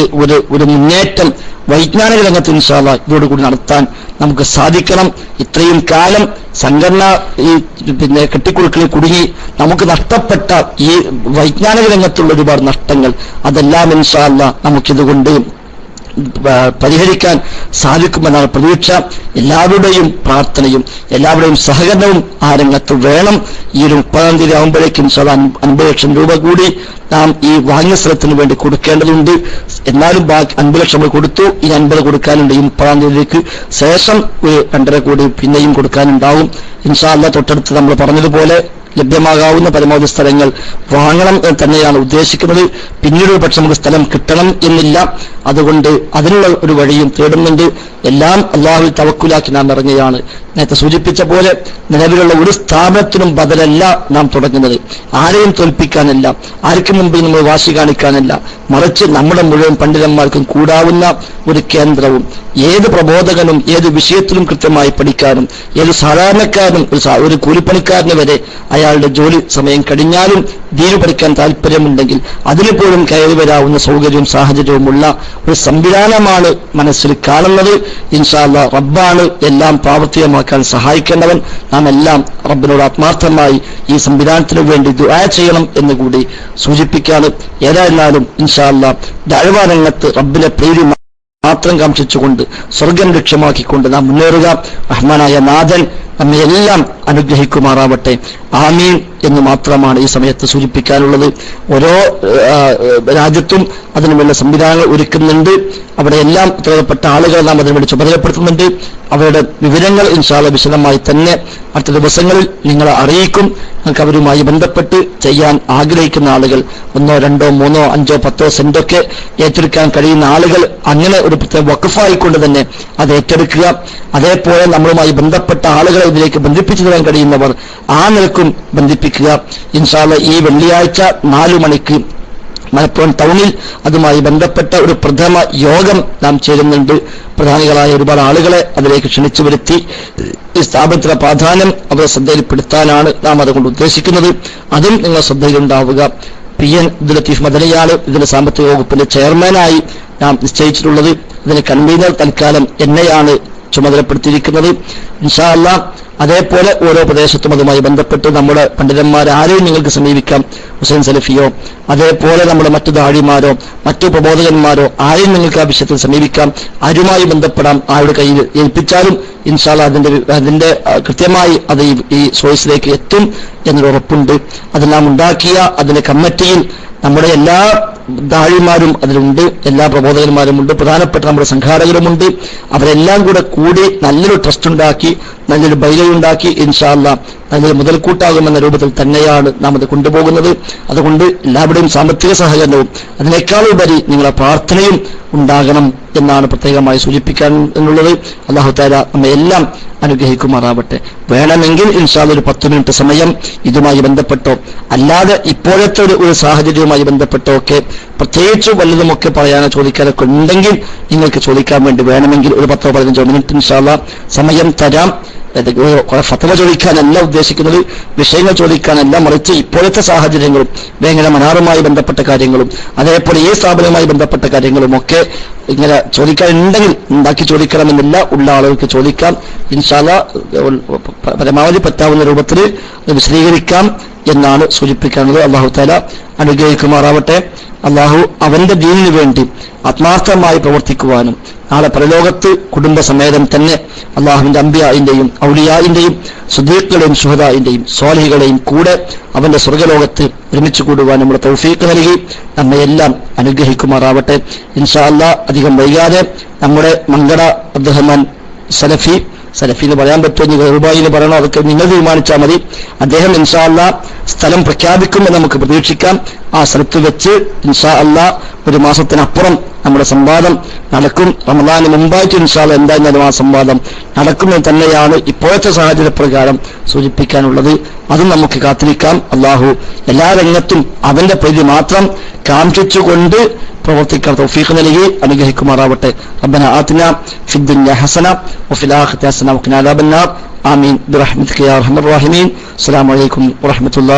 ഒരു മുന്നേറ്റം വൈജ്ഞാനിക രംഗത്ത് ഇൻഷാ അല്ലാഹ് ഇതോടുകൂടി നടത്താൻ നമുക്ക് സാധിക്കണം. ഇത്രയും കാലം സംഘടന ഈ കെട്ടിക്കുറുക്കിൽ കുടുങ്ങി നമുക്ക് നഷ്ടപ്പെട്ട ഈ വൈജ്ഞാനിക രംഗത്തുള്ള ഒരുപാട് നഷ്ടങ്ങൾ അതെല്ലാം ഇൻഷാ അല്ലാഹ് നമുക്കിതുകൊണ്ട് പരിഹരിക്കാൻ സാധിക്കുമെന്നാണ് പ്രതീക്ഷ. എല്ലാവരുടെയും പ്രാർത്ഥനയും എല്ലാവരുടെയും സഹകരണവും ആ രംഗത്ത് വേണം. ഈ ഒരു 30-ാം തീയതി ആകുമ്പോഴേക്കും 50 ലക്ഷം രൂപ കൂടി നാം ഈ വാങ്ങിയ സ്ഥലത്തിന് വേണ്ടി കൊടുക്കേണ്ടതുണ്ട്. എന്നാലും ബാക്കി 5 ലക്ഷം കൊടുത്തു, ഈ 50 കൊടുക്കാനുണ്ട്. ഈ 30-ാം തീയതിക്ക് ശേഷം ഒരു 2.5 കോടി പിന്നെയും കൊടുക്കാനുണ്ടാവും. ഇൻഷാ അല്ലാഹ് തൊട്ടടുത്ത് നമ്മൾ പറഞ്ഞതുപോലെ ലഭ്യമാകാവുന്ന പരമാവധി സ്ഥലങ്ങൾ വാങ്ങണം എന്ന് തന്നെയാണ് ഉദ്ദേശിക്കുന്നത്. പിന്നീട് പക്ഷെ നമുക്ക് സ്ഥലം കിട്ടണം എന്നില്ല. അതുകൊണ്ട് അതിനുള്ള ഒരു വഴിയും തേടുന്നുണ്ട്. എല്ലാം അള്ളാഹുവിൽ തവക്കുലാക്കി നാം ഇറങ്ങുകയാണ്. നേരത്തെ സൂചിപ്പിച്ച പോലെ നിലവിലുള്ള ഒരു സ്ഥാപനത്തിനും ബദലല്ല നാം തുടങ്ങുന്നത്. ആരെയും തോൽപ്പിക്കാനല്ല, ആർക്കും മുമ്പിൽ നമ്മൾ വാശി കാണിക്കാനല്ല, മറിച്ച് നമ്മുടെ മുഴുവൻ പണ്ഡിതന്മാർക്കും കൂടാവുന്ന ഒരു കേന്ദ്രവും ഏത് പ്രബോധകനും ഏത് വിഷയത്തിലും കൃത്യമായി പഠിക്കാനും ഏത് സാധാരണക്കാരനും ഒരു കൂലിപ്പണിക്കാരന് വരെ അയാളുടെ ജോലി സമയം കഴിഞ്ഞാലും ദീന് പഠിക്കാൻ താല്പര്യമുണ്ടെങ്കിൽ അതിന് പോലും കയറി വരാവുന്ന സൗകര്യവും സാഹചര്യവുമുള്ള ഒരു സംവിധാനമാണ് മനസ്സിൽ കാണുന്നത്. ഇൻഷാ അല്ലാഹ് റബ്ബാണ് എല്ലാം പ്രാവർത്തികമാക്കാൻ സഹായിക്കേണ്ടവൻ. നാം എല്ലാം റബ്ബിനോട് ആത്മാർത്ഥമായി ഈ സംവിധാനത്തിനു വേണ്ടി ദുആ ചെയ്യണം എന്ന് കൂടി സൂചിപ്പിക്കാണ്. ഏതായിരുന്നാലും ഇൻഷാ അല്ലാഹ് ദഅ്വ രംഗത്ത് റബ്ബിനെ പ്രീതി മാത്രം കാംക്ഷിച്ചുകൊണ്ട് സ്വർഗം ലക്ഷ്യമാക്കിക്കൊണ്ട് നാം മുന്നേറുക. റഹ്മാനായ നാഥൻ നമ്മയെല്ലാം അനുഗ്രഹിക്കുമാറാവട്ടെ. ആമീൻ എന്ന് മാത്രമാണ് ഈ സമയത്ത് സൂചിപ്പിക്കാനുള്ളത്. ഓരോ രാജ്യത്തും അതിനുവേണ്ട സംവിധാനങ്ങൾ ഒരുക്കുന്നുണ്ട്. അവിടെ എല്ലാം ഉത്തരവാദപ്പെട്ട ആളുകളെ നാം അതിനുവേണ്ടി ചുമതലപ്പെടുത്തുന്നുണ്ട്. അവരുടെ വിവരങ്ങൾ ഇൻഷാ അല്ലാഹ് വിശദമായി തന്നെ അടുത്ത ദിവസങ്ങളിൽ നിങ്ങളെ അറിയിക്കും. നിങ്ങൾക്ക് അവരുമായി ബന്ധപ്പെട്ട് ചെയ്യാൻ ആഗ്രഹിക്കുന്ന ആളുകൾ 1, 2, 3, 5, 10 സെന്റൊക്കെ ഏറ്റെടുക്കാൻ കഴിയുന്ന ആളുകൾ അങ്ങനെ ഒരു പ്രത്യേക വഖഫായിക്കൊണ്ട് തന്നെ അത് ഏറ്റെടുക്കുക. അതേപോലെ നമ്മളുമായി ബന്ധപ്പെട്ട ആളുകളെ ഇതിലേക്ക് ബന്ധിപ്പിച്ചു തരാൻ കഴിയുന്നവർ ആ നിലക്കും ബന്ധിപ്പിക്കുക. ഇൻഷാ അല്ലാഹ് ഈ വെള്ളിയാഴ്ച 4 മണിക്ക് മലപ്പുറം ടൗണിൽ അതുമായി ബന്ധപ്പെട്ട ഒരു പ്രഥമ യോഗം നാം ചേരുന്നുണ്ട്. പ്രധാനികളായ ഒരുപാട് ആളുകളെ അതിലേക്ക് ക്ഷണിച്ചു വരുത്തി ഈ സ്ഥാപനത്തിലെ പ്രാധാന്യം അവരെ ശ്രദ്ധയിൽപ്പെടുത്താനാണ് നാം അതുകൊണ്ട് ഉദ്ദേശിക്കുന്നത്. അതും നിങ്ങൾ ശ്രദ്ധയിലുണ്ടാവുക. PN അബ്ദുൽ ലത്തീഫ് മദനിയാണ് ഇതിന്റെ സാമ്പത്തിക വകുപ്പിന്റെ ചെയർമാനായി നാം നിശ്ചയിച്ചിട്ടുള്ളത്. ഇതിന് കൺവീനർ തൽക്കാലം എന്നെയാണ് ചുമതലപ്പെടുത്തിയിരിക്കുന്നത്. ഇൻഷാ അല്ലാഹ് അതേപോലെ ഓരോ പ്രദേശത്തും അതുമായി ബന്ധപ്പെട്ട് നമ്മുടെ പണ്ഡിതന്മാരെ ആരെയും നിങ്ങൾക്ക് സമീപിക്കാം. ഹുസൈൻ സലഫിയോ അതേപോലെ നമ്മുടെ മറ്റു ദാഴിമാരോ മറ്റു പ്രബോധകന്മാരോ ആരെയും നിങ്ങൾക്ക് ആ വിഷയത്തിൽ സമീപിക്കാം. ആരുമായി ബന്ധപ്പെടാം, ആരുടെ കയ്യിൽ ഏൽപ്പിച്ചാലും ഇൻഷാ അല്ലാഹ് അതിന്റെ കൃത്യമായി അത് ഈ സോഴ്സിലേക്ക് എത്തും എന്നൊരു ഉറപ്പുണ്ട്. അതെല്ലാം ഉണ്ടാക്കിയ അതിന്റെ കമ്മിറ്റിയിൽ നമ്മുടെ എല്ലാ ദാഴിമാരും അതിലുണ്ട്, എല്ലാ പ്രബോധകന്മാരുമുണ്ട്, പ്രധാനപ്പെട്ട നമ്മുടെ സംഘാടകരുമുണ്ട്. അവരെല്ലാം കൂടി നല്ലൊരു ട്രസ്റ്റ് ഉണ്ടാക്കി നല്ലൊരു ബൈലയുണ്ടാക്കി ഇൻഷാ അല്ലാഹ് നല്ലൊരു മുതൽക്കൂട്ടാകുമെന്ന രൂപത്തിൽ തന്നെയാണ് നാം അത് കൊണ്ടുപോകുന്നത്. അതുകൊണ്ട് എല്ലാവരുടെയും സാമ്പത്തിക സഹകരണവും അതിനേക്കാൾ ഉപരി നിങ്ങളെ പ്രാർത്ഥനയും ഉണ്ടാകണം എന്നാണ് പ്രത്യേകമായി സൂചിപ്പിക്കാൻ എന്നുള്ളത്. അല്ലാഹു തആല നമ്മെ എല്ലാം അനുഗ്രഹിക്കുമാറാവട്ടെ. വേണമെങ്കിൽ ഇൻഷാ അല്ലാഹ് ഒരു 10 മിനിറ്റ് സമയം ഇതുമായി ബന്ധപ്പെട്ടോ അല്ലാതെ ഇപ്പോഴത്തെ ഒരു സാഹചര്യവുമായി ബന്ധപ്പെട്ടോ ഒക്കെ പ്രത്യേകിച്ച് വല്ലതുമൊക്കെ പറയാനോ ചോദിക്കാനൊക്കെ ഉണ്ടെങ്കിൽ നിങ്ങൾക്ക് ചോദിക്കാൻ വേണ്ടി വേണമെങ്കിൽ ഒരു 10-15 മിനിറ്റ് ഇൻഷാ അല്ലാഹ് സമയം തരാം. ഫത്വ ചോദിക്കാനല്ല ഉദ്ദേശിക്കുന്നത്, വിഷയങ്ങൾ ചോദിക്കാനല്ല, മറിച്ച് ഇപ്പോഴത്തെ സാഹചര്യങ്ങളും വേങ്ങര മനാറുമായി ബന്ധപ്പെട്ട കാര്യങ്ങളും അതേപോലെ ഈ സ്ഥാപനവുമായി ബന്ധപ്പെട്ട കാര്യങ്ങളും ഒക്കെ ഇങ്ങനെ ചോദിക്കാനുണ്ടെങ്കിൽ ഉണ്ടാക്കി ചോദിക്കണമെന്നില്ല. ഉള്ള ആളുകൾക്ക് ചോദിക്കാം. ഇൻഷാ അല്ലാഹ് പരമാവധി പറ്റാവുന്ന രൂപത്തിൽ വിശദീകരിക്കാം എന്നാണ് സൂചിപ്പിക്കാനുള്ളത്. അല്ലാഹു തആല അനുഗ്രഹിക്കുമാറാവട്ടെ. അല്ലാഹു അവന്റെ ദീനിനു വേണ്ടി ആത്മാർത്ഥമായി പ്രവർത്തിക്കുവാനും നാളെ പരലോകത്ത് കുടുംബസമേതം തന്നെ അള്ളാഹുവിന്റെ അംബിയായിന്റെയും ഔലിയായിന്റെയും സുദീഖുകളുടെയും ശുഹദായിന്റെയും സ്വാലിഹികളെയും കൂടെ അവന്റെ സ്വർഗ്ഗലോകത്ത് ഒരുമിച്ച് കൂടുവാൻ നമ്മുടെ തൗഫീഖ് നൽകി നമ്മയെല്ലാം അനുഗ്രഹിക്കുമാറാവട്ടെ. ഇൻഷാ അല്ലാഹ് അധികം വൈകാതെ നമ്മുടെ മങ്കട അബ്ദുറഹ്മാൻ സലഫിന്ന് പറയാൻ പറ്റുമെന്ന് ഗർബായിന്ന് പറയണോ അതൊക്കെ നിങ്ങൾ തീരുമാനിച്ചാൽ മതി. അദ്ദേഹം ഇൻഷാ അല്ലാഹ് സ്ഥലം പ്രഖ്യാപിക്കുമെന്ന് നമുക്ക് പ്രതീക്ഷിക്കാം. ആ സ്ഥലത്ത് വെച്ച് ഇൻഷാ അല്ലാഹ് ഒരു മാസത്തിനപ്പുറം നമ്മുടെ സംവാദം നടക്കും. റമദാന് മുമ്പായിട്ട് ഇൻഷാ അല്ലാഹ് എന്തായാലും ആ സംവാദം നടക്കുമെന്ന് തന്നെയാണ് ഇപ്പോഴത്തെ സാഹചര്യപ്രകാരം സൂചിപ്പിക്കാനുള്ളത്. അതും നമുക്ക് കാത്തിരിക്കാം. അല്ലാഹു എല്ലാ രംഗത്തും അവന്റെ പ്രീതി മാത്രം കാംക്ഷിച്ചുകൊണ്ട് പ്രവർത്തിക്കാൻ തൗഫീഖ് നൽകി അനുഗ്രഹിക്കുമാറാവട്ടെ. റബ്ബനാ ആതിനാ ഫിദ്ദുനിയ ഹസന വഫിൽ ആഖിറതി ഹസന വഖിനാ അദാബന്നാർ. ആമീൻ ബിറഹ്മതിക യാ അർഹമർ റഹീമീൻ. അസ്സലാമു അലൈക്കും വറഹ്മത്തുള്ളാഹി